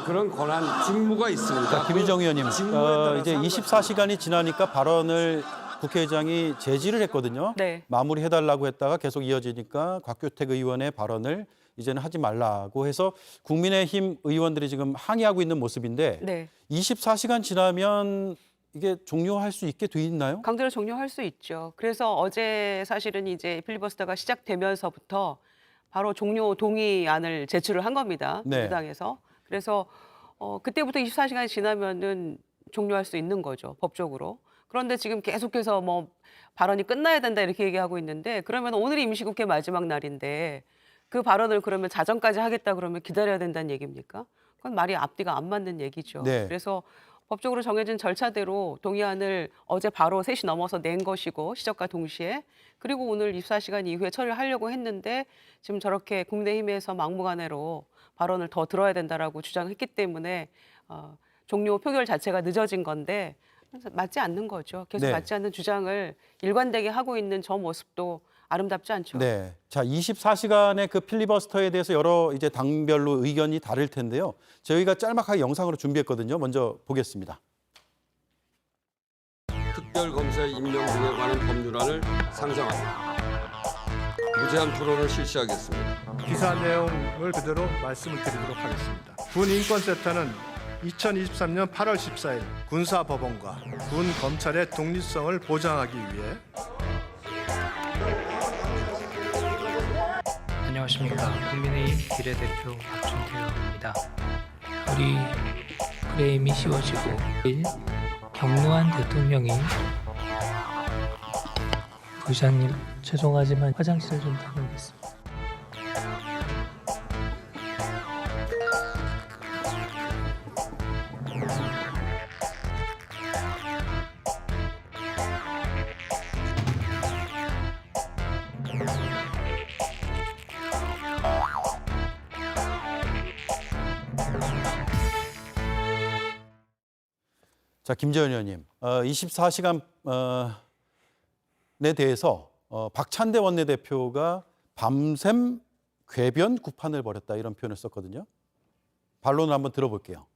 그런 권한, 직무가 있습니다. 자, 김유정 의원님, 이제 24시간이 지나니까 발언을 국회의장이 제지를 했거든요. 네. 마무리해달라고 했다가 계속 이어지니까 곽규택 의원의 발언을 이제는 하지 말라고 해서 국민의힘 의원들이 지금 항의하고 있는 모습인데 네. 24시간 지나면 이게 종료할 수 있게 돼 있나요? 강제로 종료할 수 있죠. 그래서 어제 사실은 이제 필리버스터가 시작되면서부터 바로 종료 동의안을 제출을 한 겁니다. 네. 민주당에서. 그래서 그때부터 24시간이 지나면은 종료할 수 있는 거죠, 법적으로. 그런데 지금 계속해서 발언이 끝나야 된다 이렇게 얘기하고 있는데 그러면 오늘이 임시국회 마지막 날인데 그 발언을 그러면 자정까지 하겠다 그러면 기다려야 된다는 얘기입니까? 그건 말이 앞뒤가 안 맞는 얘기죠. 네. 그래서 법적으로 정해진 절차대로 동의안을 어제 바로 3시 넘어서 낸 것이고 시적과 동시에 그리고 오늘 24시간 이후에 처리를 하려고 했는데 지금 저렇게 국민의힘에서 막무가내로 발언을 더 들어야 된다라고 주장했기 때문에 종료 표결 자체가 늦어진 건데 맞지 않는 거죠. 계속 네. 맞지 않는 주장을 일관되게 하고 있는 저 모습도 아름답지 않죠. 네. 자, 24시간의 그 필리버스터에 대해서 여러 이제 당별로 의견이 다를 텐데요. 저희가 짤막하게 영상으로 준비했거든요. 먼저 보겠습니다. 특별검사의 임명 등에 관한 법률안을 상정합니다. 무제한 토론을 실시하겠습니다. 기사 내용을 그대로 말씀을 드리도록 하겠습니다. 군인권센터는 2023년 8월 14일 군사법원과 군 검찰의 독립성을 보장하기 위해 안녕하십니까. 국민의힘 비례대표 박준태입니다. 우리 프레임이 씌워지고 경로한 대통령이 부장님 죄송하지만 화장실 좀 다녀오겠습니다. 자, 김재현 의원님, 24시간에 대해서 박찬대 원내대표가 밤샘 궤변 구판을 벌였다 이런 표현을 썼거든요. 반론을 한번 들어볼게요.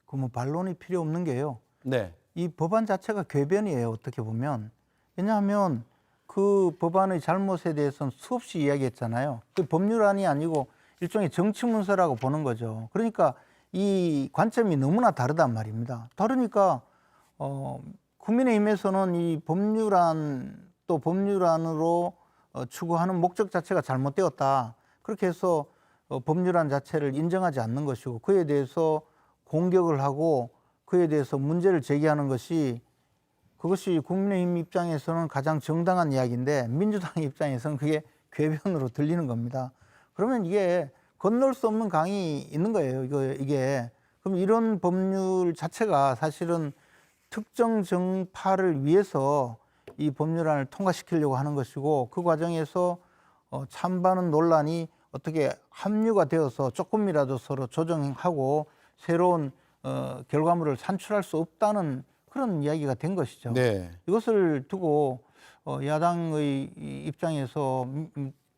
그 뭐 반론이 필요 없는 게요. 네. 이 법안 자체가 궤변이에요. 어떻게 보면. 왜냐하면 그 법안의 잘못에 대해서는 수없이 이야기했잖아요. 그 법률안이 아니고 일종의 정치 문서라고 보는 거죠. 그러니까 이 관점이 너무나 다르단 말입니다. 다르니까 국민의힘에서는 이 법률안 또 법률안으로 추구하는 목적 자체가 잘못되었다. 그렇게 해서 법률안 자체를 인정하지 않는 것이고 그에 대해서 공격을 하고 그에 대해서 문제를 제기하는 것이 그것이 국민의힘 입장에서는 가장 정당한 이야기인데 민주당 입장에서는 그게 궤변으로 들리는 겁니다. 그러면 이게 건널 수 없는 강이 있는 거예요. 이게. 그럼 이런 법률 자체가 사실은 특정 정파를 위해서 이 법률안을 통과시키려고 하는 것이고 그 과정에서 찬반은 논란이 어떻게 합류가 되어서 조금이라도 서로 조정하고 새로운 결과물을 산출할 수 없다는 그런 이야기가 된 것이죠. 네. 이것을 두고 야당의 입장에서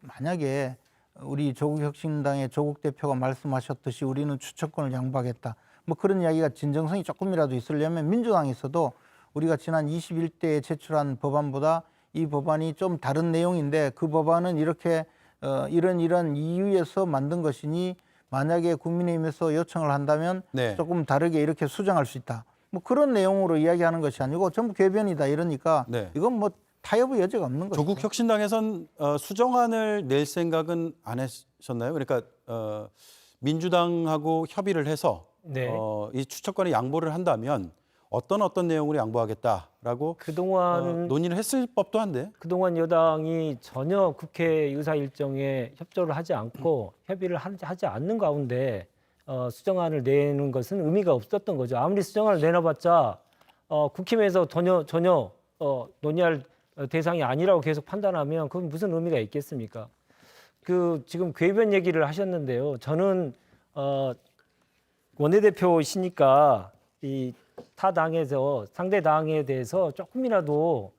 만약에 우리 조국혁신당의 조국 대표가 말씀하셨듯이 우리는 추천권을 양보하겠다. 뭐 그런 이야기가 진정성이 조금이라도 있으려면 민주당에서도 우리가 지난 21대에 제출한 법안보다 이 법안이 좀 다른 내용인데 그 법안은 이렇게 이런 이유에서 만든 것이니 만약에 국민의힘에서 요청을 한다면 네. 조금 다르게 이렇게 수정할 수 있다. 뭐 그런 내용으로 이야기하는 것이 아니고 전부 궤변이다 이러니까 네. 이건 뭐 타협의 여지가 없는 거죠. 조국 혁신당에선 수정안을 낼 생각은 안 하셨나요? 그러니까 민주당하고 협의를 해서 네. 이 추천권에 양보를 한다면 어떤 내용으로 양보하겠다라고 그동안 논의를 했을 법도 한데. 그동안 여당이 전혀 국회 의사 일정에 협조를 하지 않고 협의를 하지 않는 가운데 수정안을 내는 것은 의미가 없었던 거죠. 아무리 수정안을 내놔봤자 국힘에서 전혀 논의할 대상이 아니라고 계속 판단하면 그건 무슨 의미가 있겠습니까? 그 지금 궤변 얘기를 하셨는데요. 저는 원내대표시니까 이 타 당에서 상대 당에 대해서 조금이라도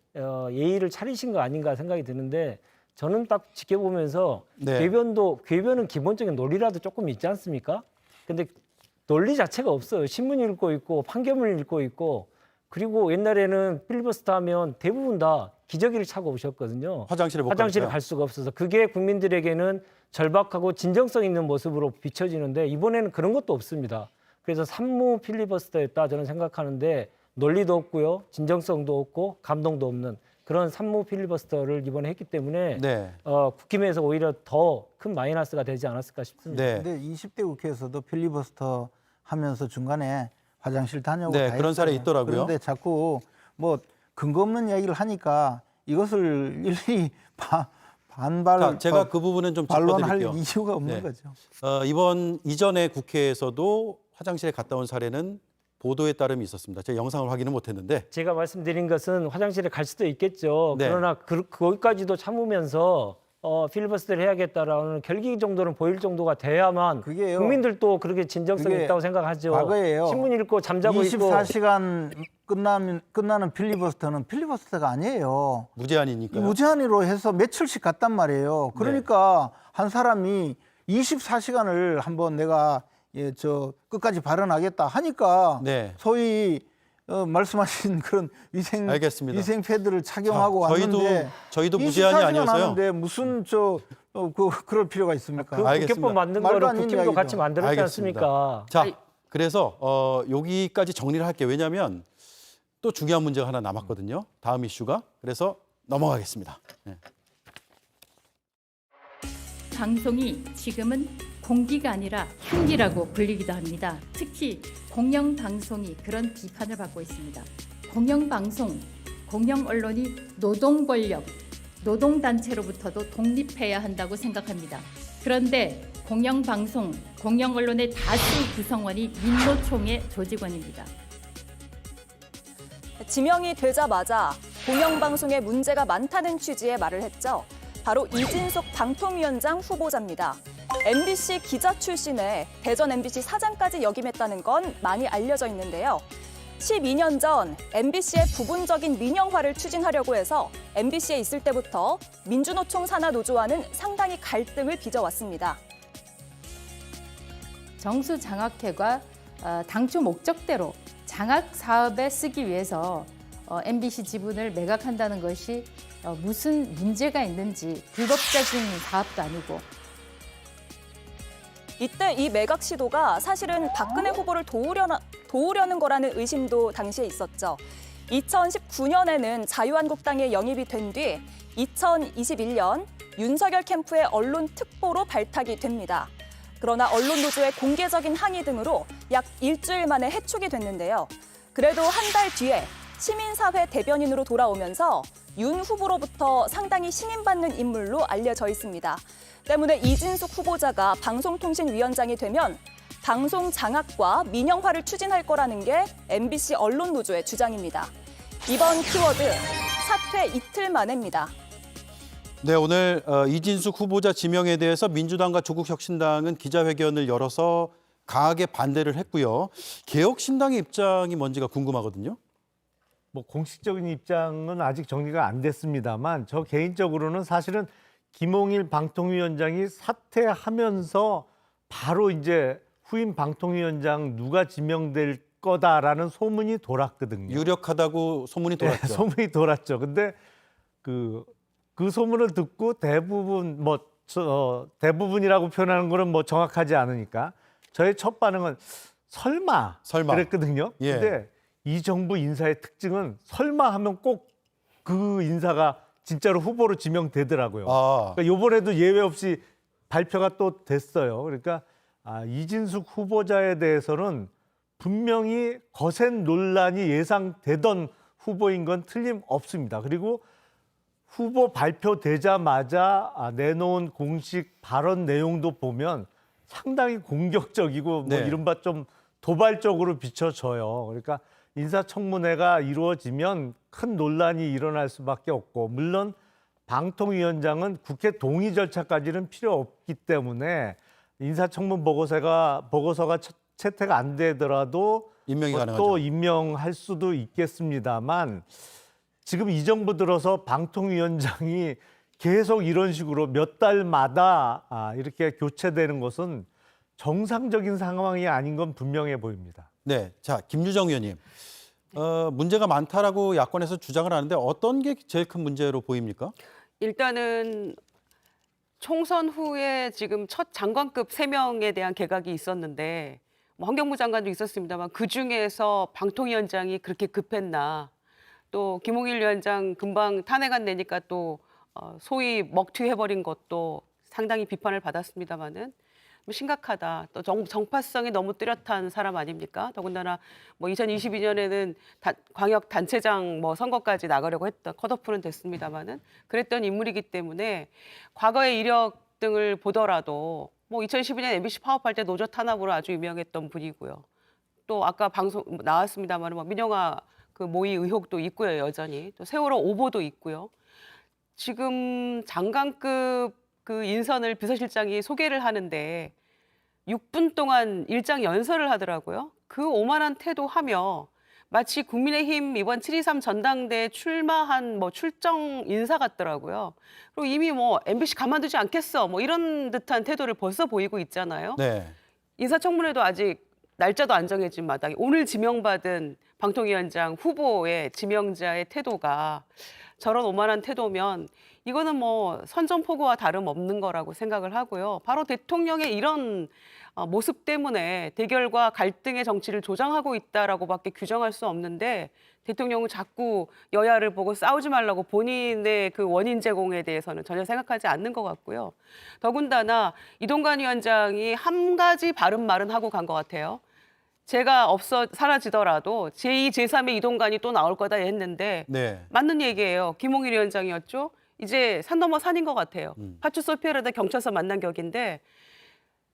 예의를 차리신 거 아닌가 생각이 드는데 저는 딱 지켜보면서 네. 궤변은 기본적인 논리라도 조금 있지 않습니까? 근데 논리 자체가 없어요. 신문 읽고 있고 판결문 읽고 있고 그리고 옛날에는 필리버스터 하면 대부분 다 기저귀를 차고 오셨거든요. 화장실에 갈 수가 없어서 그게 국민들에게는 절박하고 진정성 있는 모습으로 비춰지는데 이번에는 그런 것도 없습니다. 그래서 산무 필리버스터였다 저는 생각하는데 논리도 없고요. 진정성도 없고 감동도 없는 그런 산무 필리버스터를 이번에 했기 때문에 네. 국힘에서 오히려 더 큰 마이너스가 되지 않았을까 싶습니다. 네. 근데 20대 국회에서도 필리버스터 하면서 중간에 화장실 다녀오고 네, 다 그런 사례 했어요. 있더라고요. 그런데 자꾸 뭐 근거 없는 이야기를 하니까 이것을 일일이 반발 제가 그 부분은 좀 반론할 짚어드릴게요. 이유가 없는 네. 거죠. 이전에 국회에서도 화장실에 갔다 온 사례는 보도에 따름이 있었습니다. 제가 영상을 확인을 못했는데 제가 말씀드린 것은 화장실에 갈 수도 있겠죠. 네. 그러나 거기까지도 참으면서 필리버스터를 해야겠다라는 결기 정도는 보일 정도가 돼야만 그게요. 국민들도 그렇게 진정성이 그게 있다고 생각하죠. 과거에요. 신문 읽고 잠자고 있고 24시간 끝나는 필리버스터는 필리버스터가 아니에요. 무제한이니까요. 무제한으로 해서 며칠씩 갔단 말이에요. 그러니까 한 사람이 24시간을 한번 내가 끝까지 발언하겠다 하니까 네. 소위 말씀하신 그런 알겠습니다. 위생 패드를 착용하고 자, 왔는데 저희도 무제한이 24시간 아니어서요. 하는데 무슨 그럴 필요가 있습니까? 그 알겠습니다. 국회법 만든 말도 거를 안 되는 국힘도 이야기죠. 같이 만들었지 알겠습니다. 않습니까? 자, 그래서 여기까지 정리를 할게요. 왜냐하면 또 중요한 문제가 하나 남았거든요. 다음 이슈가. 그래서 넘어가겠습니다. 네. 방송이 지금은 공기가 아니라 흉기라고 불리기도 합니다. 특히 공영방송이 그런 비판을 받고 있습니다. 공영방송, 공영언론이 노동권력, 노동단체로부터도 독립해야 한다고 생각합니다. 그런데 공영방송, 공영언론의 다수 구성원이 민노총의 조직원입니다. 지명이 되자마자 공영방송에 문제가 많다는 취지의 말을 했죠. 바로 이진숙 방통위원장 후보자입니다. MBC 기자 출신에 대전 MBC 사장까지 역임했다는 건 많이 알려져 있는데요. 12년 전 MBC의 부분적인 민영화를 추진하려고 해서 MBC에 있을 때부터 민주노총 산하 노조와는 상당히 갈등을 빚어왔습니다. 정수 장학회가 당초 목적대로 장학 사업에 쓰기 위해서 MBC 지분을 매각한다는 것이 무슨 문제가 있는지 불법적인 사업도 아니고. 이때 이 매각 시도가 사실은 박근혜 후보를 도우려는 거라는 의심도 당시에 있었죠. 2019년에는 자유한국당에 영입이 된 뒤 2021년 윤석열 캠프의 언론 특보로 발탁이 됩니다. 그러나 언론 노조의 공개적인 항의 등으로 약 일주일 만에 해촉이 됐는데요. 그래도 한 달 뒤에 시민사회 대변인으로 돌아오면서 윤 후보로부터 상당히 신임받는 인물로 알려져 있습니다. 때문에 이진숙 후보자가 방송통신위원장이 되면 방송 장악과 민영화를 추진할 거라는 게 MBC 언론 노조의 주장입니다. 이번 키워드 사퇴 이틀 만에입니다. 네, 오늘 이진숙 후보자 지명에 대해서 민주당과 조국혁신당은 기자회견을 열어서 강하게 반대를 했고요. 개혁신당의 입장이 뭔지가 궁금하거든요. 뭐 공식적인 입장은 아직 정리가 안 됐습니다만 저 개인적으로는 사실은 김홍일 방통위원장이 사퇴하면서 바로 이제 후임 방통위원장 누가 지명될 거다라는 소문이 돌았거든요. 유력하다고 소문이 돌았죠. 네, 소문이 돌았죠. 근데 그 소문을 듣고 대부분이라고 표현하는 거는 뭐 정확하지 않으니까 저의 첫 반응은 설마. 그랬거든요. 예. 근데 이 정부 인사의 특징은 설마 하면 꼭 그 인사가 진짜로 후보로 지명되더라고요. 그러니까 이번에도 예외 없이 발표가 또 됐어요. 그러니까 이진숙 후보자에 대해서는 분명히 거센 논란이 예상되던 후보인 건 틀림없습니다. 그리고 후보 발표되자마자 내놓은 공식 발언 내용도 보면 상당히 공격적이고 네. 뭐 이른바 좀 도발적으로 비춰져요. 그러니까 인사청문회가 이루어지면 큰 논란이 일어날 수밖에 없고 물론 방통위원장은 국회 동의 절차까지는 필요 없기 때문에 인사청문 보고서가 채택 안 되더라도 임명이 가능하죠. 또 임명할 수도 있겠습니다만 지금 이 정부 들어서 방통위원장이 계속 이런 식으로 몇 달마다 이렇게 교체되는 것은 정상적인 상황이 아닌 건 분명해 보입니다. 네, 자 김유정 의원님, 문제가 많다라고 야권에서 주장을 하는데 어떤 게 제일 큰 문제로 보입니까? 일단은 총선 후에 지금 첫 장관급 3명에 대한 개각이 있었는데 뭐 환경부 장관도 있었습니다만 그중에서 방통위원장이 그렇게 급했나. 또 김홍일 위원장 금방 탄핵 안 되니까 또 소위 먹튀해버린 것도 상당히 비판을 받았습니다마는 심각하다. 또 정파성이 너무 뚜렷한 사람 아닙니까? 더군다나 뭐 2022년에는 광역 단체장 뭐 선거까지 나가려고 했던 컷오프는 됐습니다마는 그랬던 인물이기 때문에 과거의 이력 등을 보더라도 뭐 2012년 MBC 파업할 때 노조 탄압으로 아주 유명했던 분이고요. 또 아까 방송 나왔습니다만 뭐 민영화 그 모의 의혹도 있고요, 여전히. 또 세월호 오보도 있고요. 지금 장관급 그 인선을 비서실장이 소개를 하는데 6분 동안 일장 연설을 하더라고요. 그 오만한 태도하며 마치 국민의힘 이번 7.23 전당대에 출마한 뭐 출정 인사 같더라고요. 그리고 이미 뭐 MBC 가만두지 않겠어 뭐 이런 듯한 태도를 벌써 보이고 있잖아요. 네. 인사청문회도 아직 날짜도 안 정해진 마당에 오늘 지명받은 방통위원장 후보의 지명자의 태도가 저런 오만한 태도면 이거는 뭐 선전포고와 다름없는 거라고 생각을 하고요. 바로 대통령의 이런 모습 때문에 대결과 갈등의 정치를 조장하고 있다라고밖에 규정할 수 없는데 대통령은 자꾸 여야를 보고 싸우지 말라고 본인의 그 원인 제공에 대해서는 전혀 생각하지 않는 것 같고요. 더군다나 이동관 위원장이 한 가지 바른 말은 하고 간 것 같아요. 제가 사라지더라도 제2, 제3의 이동관이 또 나올 거다 했는데 네. 맞는 얘기예요. 김홍일 위원장이었죠. 이제 산 넘어 산인 것 같아요. 파출소피아르다 경찰서 만난 격인데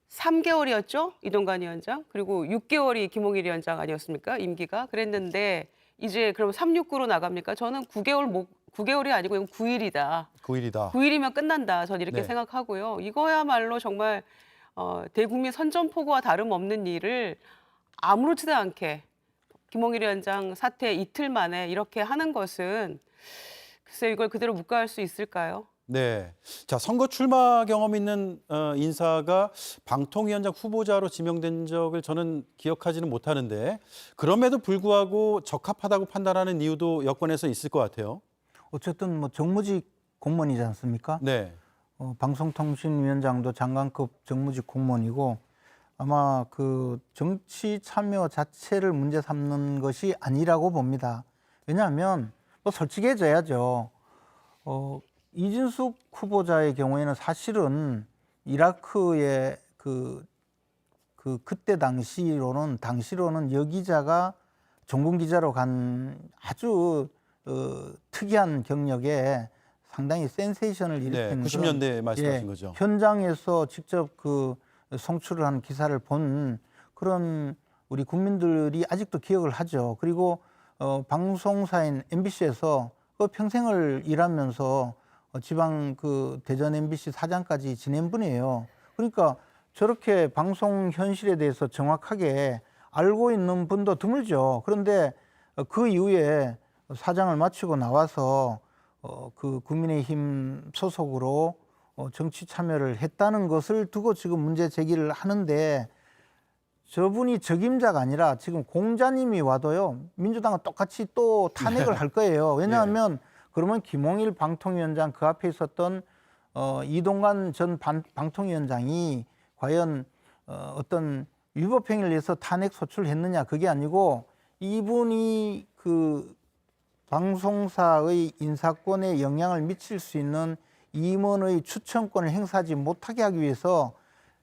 3개월이었죠. 이동관 위원장. 그리고 6개월이 김홍일 위원장 아니었습니까? 임기가. 그랬는데 이제 그럼 369로 나갑니까? 저는 9개월이 아니고 이건 9일이다. 9일이다. 9일이면 끝난다. 전 이렇게 네. 생각하고요. 이거야말로 정말 대국민 선전포고와 다름없는 일을 아무렇지도 않게 김홍일 위원장 사퇴 이틀 만에 이렇게 하는 것은 글쎄요, 이걸 그대로 묵과할 수 있을까요? 네. 자, 선거 출마 경험 있는 인사가 방통위원장 후보자로 지명된 적을 저는 기억하지는 못하는데 그럼에도 불구하고 적합하다고 판단하는 이유도 여권에서 있을 것 같아요. 어쨌든 뭐 정무직 공무원이지 않습니까? 네. 방송통신위원장도 장관급 정무직 공무원이고 아마 그 정치 참여 자체를 문제 삼는 것이 아니라고 봅니다. 왜냐하면 뭐 솔직해져야죠. 이진숙 후보자의 경우에는 사실은 이라크의 그때 당시로는 여기자가 종군 기자로 간 아주 특이한 경력에 상당히 센세이션을 일으킨 90년대 말씀하신 거죠. 현장에서 직접 그 송출을 한 기사를 본 그런 우리 국민들이 아직도 기억을 하죠. 그리고 방송사인 MBC에서 평생을 일하면서 지방 그 대전 MBC 사장까지 지낸 분이에요. 그러니까 저렇게 방송 현실에 대해서 정확하게 알고 있는 분도 드물죠. 그런데 그 이후에 사장을 마치고 나와서 그 국민의힘 소속으로 정치 참여를 했다는 것을 두고 지금 문제 제기를 하는데 저분이 적임자가 아니라 지금 공자님이 와도요 민주당은 똑같이 또 탄핵을 할 거예요. 왜냐하면 그러면 김홍일 방통위원장 그 앞에 있었던 이동관 전 방통위원장이 과연 어떤 위법행위를 해서 탄핵 소출했느냐 그게 아니고 이분이 그 방송사의 인사권에 영향을 미칠 수 있는 임원의 추천권을 행사하지 못하게 하기 위해서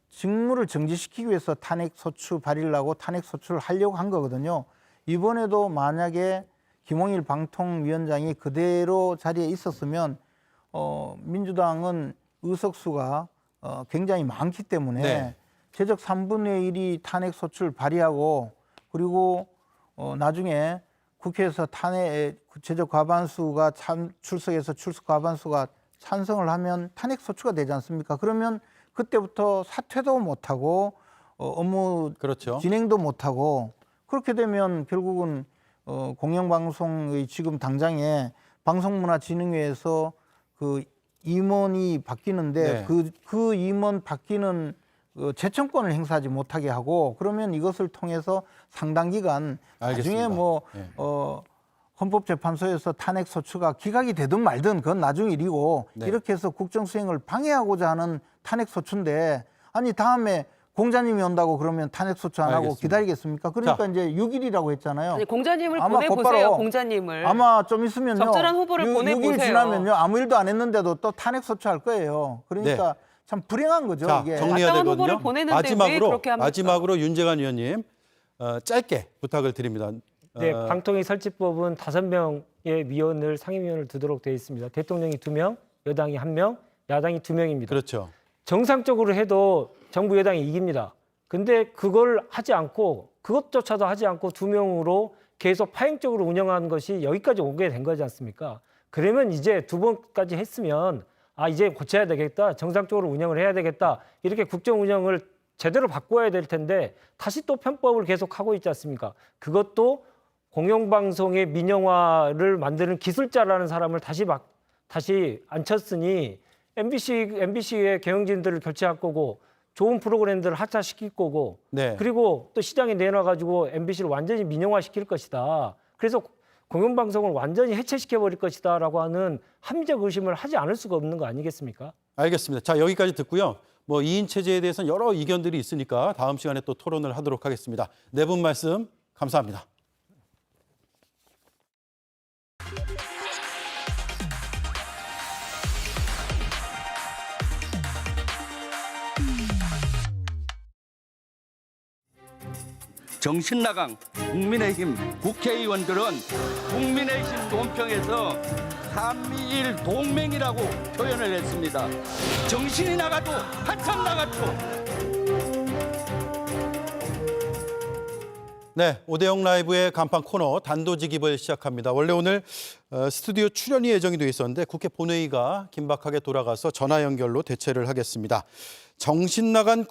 직무를 정지시키기 위해서 탄핵 소추 발의를 하고 탄핵 소추를 하려고 한 거거든요. 이번에도 만약에 김홍일 방통위원장이 그대로 자리에 있었으면 민주당은 의석수가 굉장히 많기 때문에 제적 3분의 1이 탄핵 소추를 발의하고 그리고 나중에 국회에서 탄핵 제적 과반수가 출석 과반수가 찬성을 하면 탄핵 소추가 되지 않습니까? 그러면 그때부터 사퇴도 못하고 업무 진행도 못하고 그렇게 되면 결국은 공영방송의 지금 당장에 방송문화진흥회에서 그 임원이 바뀌는데 그 임원 바뀌는 재청권을 행사하지 못하게 하고 그러면 이것을 통해서 상당 기간 나중에 뭐 헌법재판소에서 탄핵 소추가 기각이 되든 말든 그건 나중 일이고 이렇게 해서 국정수행을 방해하고자 하는 탄핵 소추인데 아니 다음에 공자님이 온다고 그러면 탄핵 소추 안 하고 기다리겠습니까? 그러니까 이제 6일이라고 했잖아요. 아니, 공자님을 아마 보내보세요. 곧바로 공자님을. 아마 좀 있으면요. 적절한 후보를 보내보세요. 6일 지나면요. 아무 일도 안 했는데도 또 탄핵 소추할 거예요. 그러니까 참 불행한 거죠. 자, 이게. 정리해야 되거든요. 마지막으로 마지막으로 윤재관 의원님 짧게 부탁을 드립니다. 네, 방통위 설치법은 5명의 위원을 상임위원을 두도록 되어 있습니다. 대통령이 2명, 여당이 1명, 야당이 2명입니다. 그렇죠. 정상적으로 해도 정부 여당이 이깁니다. 근데 그걸 하지 않고 그것조차도 하지 않고 2명으로 계속 파행적으로 운영한 것이 여기까지 오게 된 거지 않습니까? 그러면 이제 2번까지 했으면 이제 고쳐야 되겠다. 정상적으로 운영을 해야 되겠다. 이렇게 국정 운영을 제대로 바꿔야 될 텐데 다시 또 편법을 계속하고 있지 않습니까? 그것도 공영방송의 민영화를 만드는 기술자라는 사람을 다시 앉혔으니 MBC의 경영진들을 교체할 거고 좋은 프로그램들을 하차시킬 거고 네. 그리고 또 시장에 내놔가지고 MBC를 완전히 민영화시킬 것이다. 그래서 공영방송을 완전히 해체시켜버릴 것이다라고 하는 합리적 의심을 하지 않을 수가 없는 거 아니겠습니까? 알겠습니다. 자, 여기까지 듣고요. 2인 체제에 대해서는 여러 이견들이 있으니까 다음 시간에 또 토론을 하도록 하겠습니다. 네 분 말씀 감사합니다. 정신나간 국민의힘 국회의원들은 국민의힘 논평에서 한미일 동맹이라고 표현을 했습니다. 정신이 나가도 한참 나갔죠. 네, 오대영 라이브의 간판 코너 단도직입을 시작합니다. 원래 오늘 스튜디오 출연이 예정이 돼 있었는데 국회 본회의가 긴박하게 돌아가서 전화 연결로 대체를 하겠습니다. 정신 나간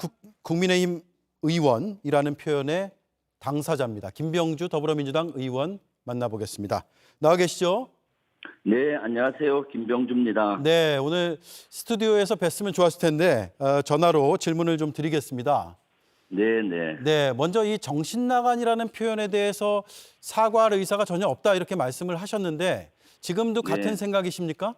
국민의힘 의원이라는 표현의 당사자입니다. 김병주 더불어민주당 의원 만나보겠습니다. 나와 계시죠? 네, 안녕하세요. 김병주입니다. 네, 오늘 스튜디오에서 뵀으면 좋았을 텐데 전화로 질문을 좀 드리겠습니다. 네, 먼저 이 정신나간이라는 표현에 대해서 사과할 의사가 전혀 없다 이렇게 말씀을 하셨는데 지금도 같은 생각이십니까?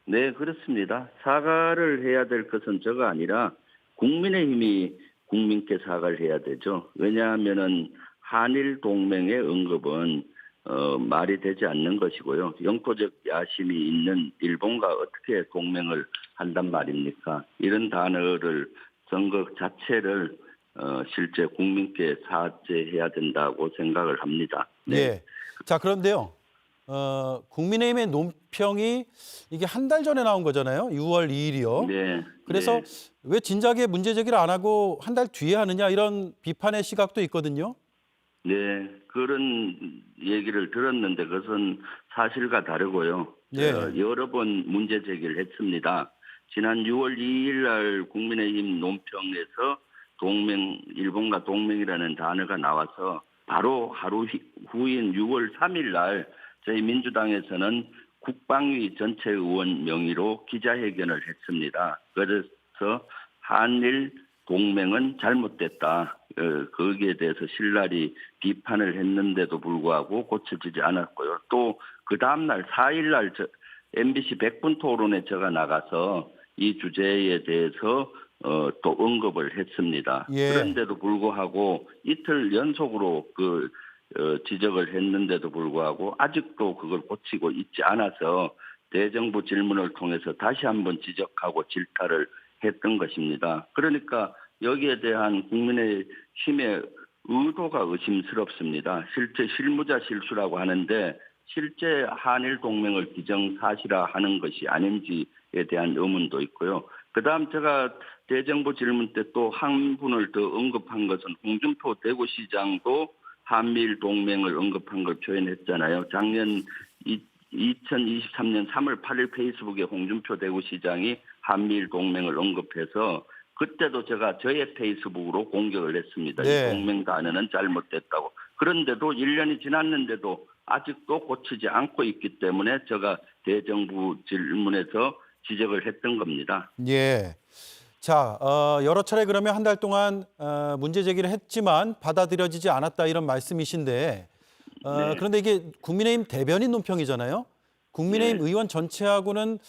네, 그렇습니다. 사과를 해야 될 것은 저가 아니라 국민의힘이 국민께 사과를 해야 되죠. 왜냐하면은 한일 동맹의 언급은 말이 되지 않는 것이고요. 영토적 야심이 있는 일본과 어떻게 동맹을 한단 말입니까? 이런 단어를 쓴 것 자체를 실제 국민께 사죄해야 된다고 생각을 합니다. 네. 자, 그런데요. 국민의힘의 논평이 이게 한 달 전에 나온 거잖아요. 6월 2일이요. 네. 그래서 왜 진작에 문제 제기를 안 하고 한 달 뒤에 하느냐 이런 비판의 시각도 있거든요. 네, 그런 얘기를 들었는데 그것은 사실과 다르고요. 여러 번 문제 제기를 했습니다. 지난 6월 2일 날 국민의힘 논평에서 일본과 동맹이라는 단어가 나와서 바로 하루 후인 6월 3일 날 저희 민주당에서는 국방위 전체 의원 명의로 기자회견을 했습니다. 그래서 한일 동맹은 잘못됐다. 거기에 대해서 신랄히 비판을 했는데도 불구하고 고쳐지지 않았고요. 또 그 다음날 4일 날 MBC 100분 토론에 제가 나가서 이 주제에 대해서 또 언급을 했습니다. 그런데도 불구하고 이틀 연속으로 지적을 했는데도 불구하고 아직도 그걸 고치고 있지 않아서 대정부 질문을 통해서 다시 한번 지적하고 질타를 했던 것입니다. 그러니까 여기에 대한 국민의힘의 의도가 의심스럽습니다. 실제 실무자 실수라고 하는데 실제 한일 동맹을 기정사실화하는 것이 아닌지에 대한 의문도 있고요. 그다음 제가 대정부 질문 때 또 한 분을 더 언급한 것은 홍준표 대구시장도 한미일 동맹을 언급한 걸 표현했잖아요. 작년 2023년 3월 8일 페이스북에 홍준표 대구시장이 한미일 동맹을 언급해서 그때도 제가 저의 페이스북으로 공격을 했습니다. 이 동맹 단어는 잘못됐다고. 그런데도 1년이 지났는데도 아직도 고치지 않고 있기 때문에 제가 대정부 질문에서 지적을 했던 겁니다. 예. 자, 여러 차례 그러면 한 달 동안 문제 제기를 했지만 받아들여지지 않았다 이런 말씀이신데 그런데 이게 국민의힘 대변인 논평이잖아요. 국민의힘 의원 전체하고는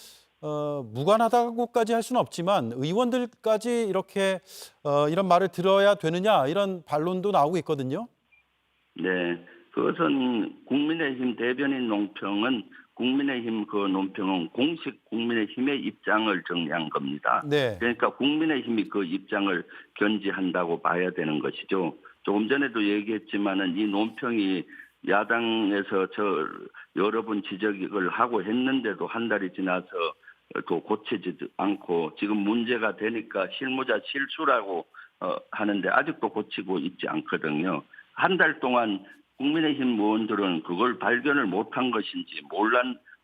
무관하다고까지 할 수는 없지만 의원들까지 이렇게 이런 말을 들어야 되느냐 이런 반론도 나오고 있거든요. 네, 그것은 국민의힘 대변인 논평은 국민의힘 그 논평은 공식 국민의힘의 입장을 정리한 겁니다. 그러니까 국민의힘이 그 입장을 견지한다고 봐야 되는 것이죠. 조금 전에도 얘기했지만은 이 논평이 야당에서 여러 번 지적을 하고 했는데도 한 달이 지나서 또 고치지 않고 지금 문제가 되니까 실무자 실수라고 하는데 아직도 고치고 있지 않거든요. 한 달 동안 국민의힘 의원들은 그걸 발견을 못한 것인지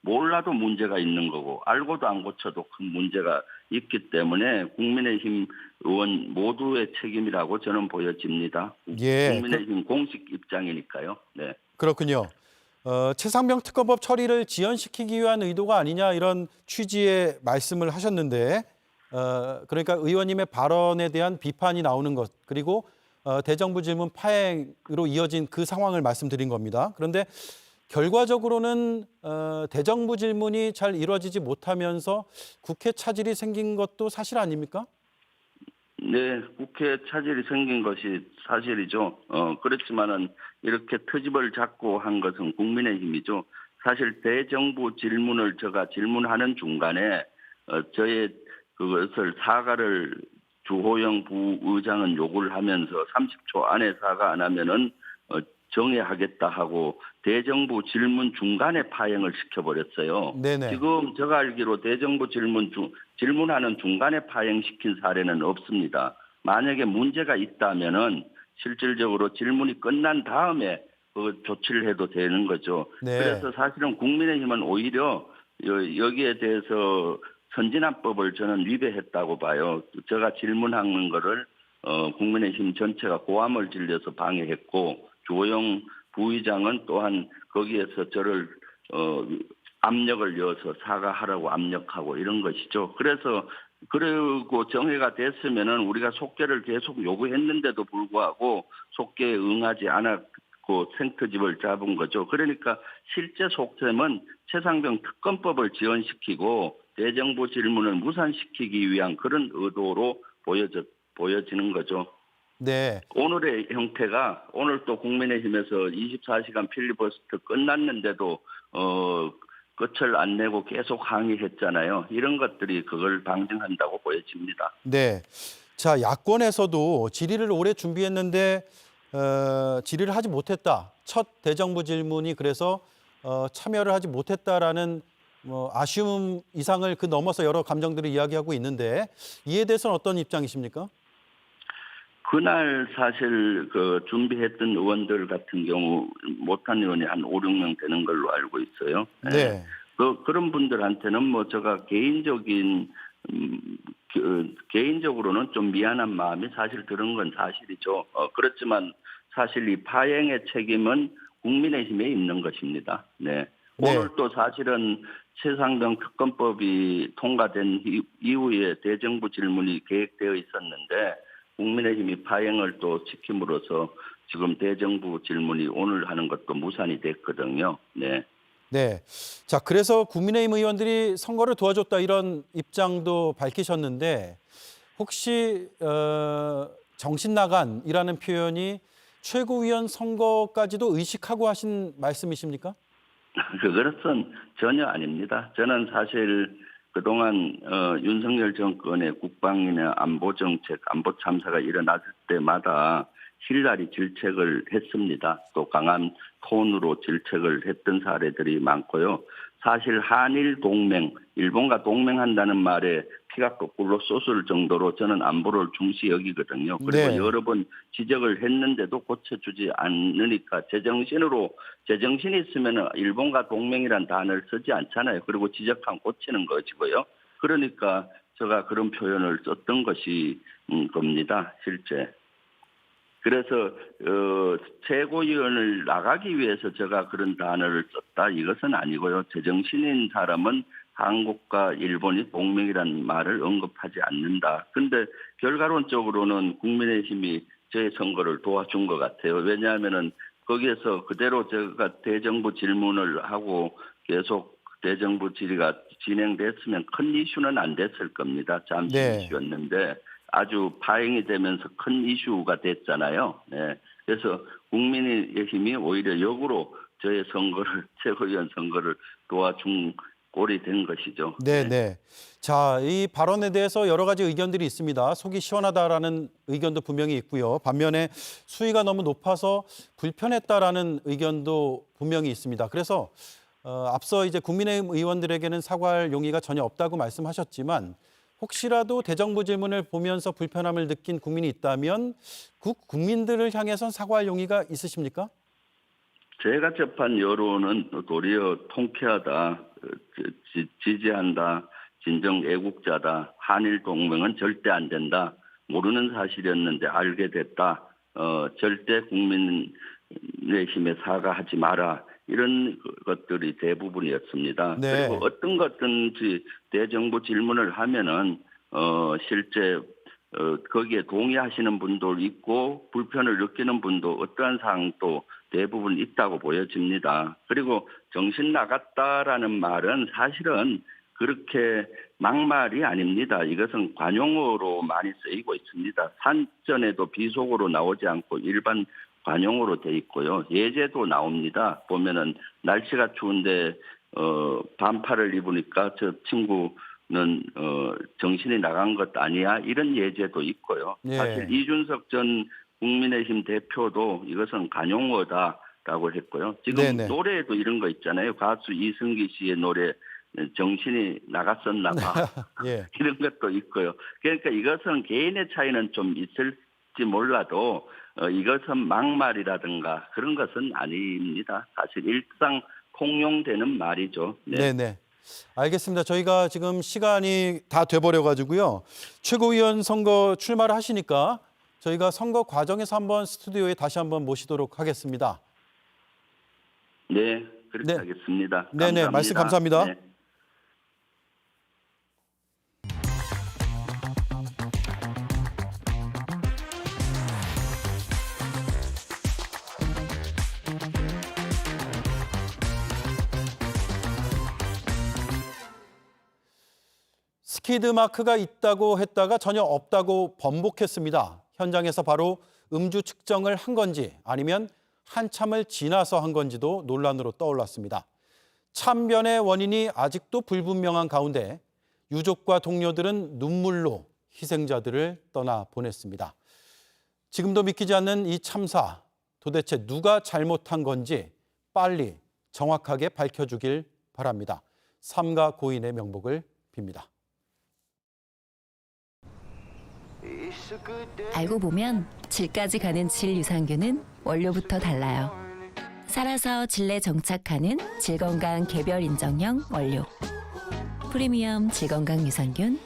몰라도 문제가 있는 거고 알고도 안 고쳐도 큰 문제가 있기 때문에 국민의힘 의원 모두의 책임이라고 저는 보여집니다. 예. 국민의힘 공식 입장이니까요. 네. 그렇군요. 최상병 특검법 처리를 지연시키기 위한 의도가 아니냐 이런 취지의 말씀을 하셨는데 그러니까 의원님의 발언에 대한 비판이 나오는 것 그리고 대정부 질문 파행으로 이어진 그 상황을 말씀드린 겁니다. 그런데 결과적으로는 대정부 질문이 잘 이루어지지 못하면서 국회 차질이 생긴 것도 사실 아닙니까? 네, 국회 차질이 생긴 것이 사실이죠. 그렇지만은 이렇게 트집을 잡고 한 것은 국민의힘이죠. 사실 대정부 질문을 제가 질문하는 중간에 저의 그것을 사과를 주호영 부의장은 요구를 하면서 30초 안에 사과 안 하면은 정해하겠다 하고 대정부 질문 중간에 파행을 시켜버렸어요. 네네. 지금 제가 알기로 대정부 질문하는 중간에 파행시킨 사례는 없습니다. 만약에 문제가 있다면은 실질적으로 질문이 끝난 다음에 그 조치를 해도 되는 거죠. 네. 그래서 사실은 국민의힘은 오히려 여기에 대해서 선진화법을 저는 위배했다고 봐요. 제가 질문하는 거를 국민의힘 전체가 고함을 질려서 방해했고 주호영 부의장은 또한 거기에서 저를 압력을 넣어서 사과하라고 압력하고 이런 것이죠. 그리고 정회가 됐으면은 우리가 속개를 계속 요구했는데도 불구하고 속개에 응하지 않았고 생트집을 잡은 거죠. 그러니까 실제 속셈은 최상병 특검법을 지연시키고 대정부 질문을 무산시키기 위한 그런 의도로 보여지는 거죠. 네. 오늘의 형태가 오늘 또 국민의힘에서 24시간 필리버스터 끝났는데도 끝을 안 내고 계속 항의했잖아요. 이런 것들이 그걸 방증한다고 보여집니다. 네. 자, 야권에서도 질의를 오래 준비했는데 질의를 하지 못했다. 첫 대정부 질문이 그래서 참여를 하지 못했다라는 아쉬움 이상을 그 넘어서 여러 감정들을 이야기하고 있는데 이에 대해서는 어떤 입장이십니까? 그날 사실 준비했던 의원들 같은 경우 못한 의원이 한 5, 6명 되는 걸로 알고 있어요. 네. 그런 분들한테는 제가 개인적으로는 좀 미안한 마음이 사실 들은 건 사실이죠. 그렇지만 사실 이 파행의 책임은 국민의힘에 있는 것입니다. 네. 네. 오늘 또 사실은 최상병 특검법이 통과된 이후에 대정부 질문이 계획되어 있었는데 국민의힘이 파행을 또 지킴으로써 지금 대정부 질문이 오늘 하는 것도 무산이 됐거든요. 네. 네. 자, 그래서 국민의힘 의원들이 선거를 도와줬다 이런 입장도 밝히셨는데 혹시 정신 나간이라는 표현이 최고위원 선거까지도 의식하고 하신 말씀이십니까? 그것은 전혀 아닙니다. 저는 사실 그동안 윤석열 정권의 국방이나 안보 정책, 안보 참사가 일어났을 때마다 힐라리 질책을 했습니다. 또 강한 톤으로 질책을 했던 사례들이 많고요. 사실 한일 동맹, 일본과 동맹한다는 말에 피가 거꾸로 쏟을 정도로 저는 안보를 중시 여기거든요. 그리고 네. 여러 번 지적을 했는데도 고쳐주지 않으니까 제정신이 있으면 일본과 동맹이란 단어를 쓰지 않잖아요. 그리고 지적하면 고치는 것이고요. 그러니까 제가 그런 표현을 썼던 것이 겁니다. 실제. 그래서 최고위원을 나가기 위해서 제가 그런 단어를 썼다 이것은 아니고요. 제정신인 사람은 한국과 일본이 동맹이라는 말을 언급하지 않는다. 그런데 결과론적으로는 국민의힘이 제 선거를 도와준 것 같아요. 왜냐하면은 거기에서 그대로 제가 대정부 질문을 하고 계속 대정부 질의가 진행됐으면 큰 이슈는 안 됐을 겁니다. 잠시 네. 이슈였는데 아주 파행이 되면서 큰 이슈가 됐잖아요. 네. 그래서 국민의힘이 오히려 역으로 저의 선거를 최고위원 선거를 도와준 꼴이 된 것이죠. 네, 네. 자, 이 발언에 대해서 여러 가지 의견들이 있습니다. 속이 시원하다라는 의견도 분명히 있고요. 반면에 수위가 너무 높아서 불편했다라는 의견도 분명히 있습니다. 그래서 앞서 이제 국민의힘 의원들에게는 사과할 용의가 전혀 없다고 말씀하셨지만 혹시라도 대정부 질문을 보면서 불편함을 느낀 국민이 있다면 국민들을 향해선 사과할 용의가 있으십니까? 제가 접한 여론은 도리어 통쾌하다, 지지한다, 진정 애국자다, 한일 동맹은 절대 안 된다, 모르는 사실이었는데 알게 됐다, 절대 국민의힘에 사과하지 마라, 이런 것들이 대부분이었습니다. 네. 그리고 어떤 것든지 대정부 질문을 하면은 실제 거기에 동의하시는 분도 있고 불편을 느끼는 분도 어떠한 사항도 대부분 있다고 보여집니다. 그리고 정신 나갔다라는 말은 사실은 그렇게 막말이 아닙니다. 이것은 관용어로 많이 쓰이고 있습니다. 산전에도 비속어로 나오지 않고 일반 관용어로 돼 있고요. 예제도 나옵니다. 보면은 날씨가 추운데 반팔을 입으니까 저 친구는 정신이 나간 것 아니야? 이런 예제도 있고요. 예. 사실 이준석 전 국민의힘 대표도 이것은 관용어다라고 했고요. 지금 네네. 노래에도 이런 거 있잖아요. 가수 이승기 씨의 노래 정신이 나갔었나 봐. 예. 이런 것도 있고요. 그러니까 이것은 개인의 차이는 좀 있을지 몰라도 이것은 막말이라든가 그런 것은 아닙니다. 사실 일상 통용되는 말이죠. 네. 네네. 알겠습니다. 저희가 지금 시간이 다 돼버려가지고요. 최고위원 선거 출마를 하시니까 저희가 선거 과정에서 한번 스튜디오에 다시 한번 모시도록 하겠습니다. 네, 그렇게 네. 하겠습니다. 네네, 감사합니다. 말씀 감사합니다. 네. 스키드 마크가 있다고 했다가 전혀 없다고 번복했습니다. 현장에서 바로 음주 측정을 한 건지 아니면 한참을 지나서 한 건지도 논란으로 떠올랐습니다. 참변의 원인이 아직도 불분명한 가운데 유족과 동료들은 눈물로 희생자들을 떠나보냈습니다. 지금도 믿기지 않는 이 참사, 도대체 누가 잘못한 건지 빨리 정확하게 밝혀주길 바랍니다. 삼가 고인의 명복을 빕니다. 알고 보면 질까지 가는 질 유산균은 원료부터 달라요. 살아서 질내 정착하는 질건강 개별 인정형 원료. 프리미엄 질건강 유산균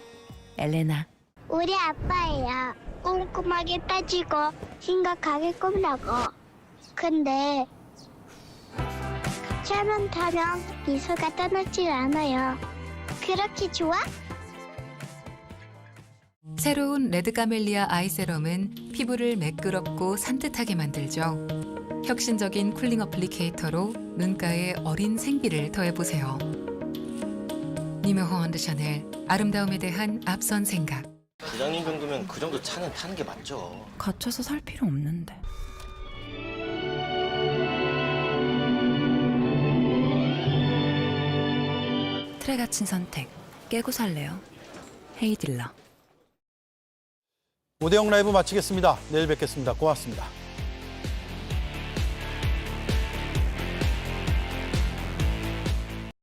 엘레나. 우리 아빠예요. 꼼꼼하게 따지고 심각하게 꼽라고. 근데 차만 타면 미소가 떠나질 않아요. 그렇게 좋아? 새로운 레드 카멜리아 아이 세럼은 피부를 매끄럽고 산뜻하게 만들죠. 혁신적인 쿨링 어플리케이터로 눈가에 어린 생기를 더해보세요. 니메호 앤드 샤넬, 아름다움에 대한 앞선 생각. 부장님 정도면 그 정도 차는 타는 게 맞죠. 거쳐서 살 필요 없는데. 틀에 갇힌 선택, 깨고 살래요. 헤이딜러. 오대영 라이브 마치겠습니다. 내일 뵙겠습니다. 고맙습니다.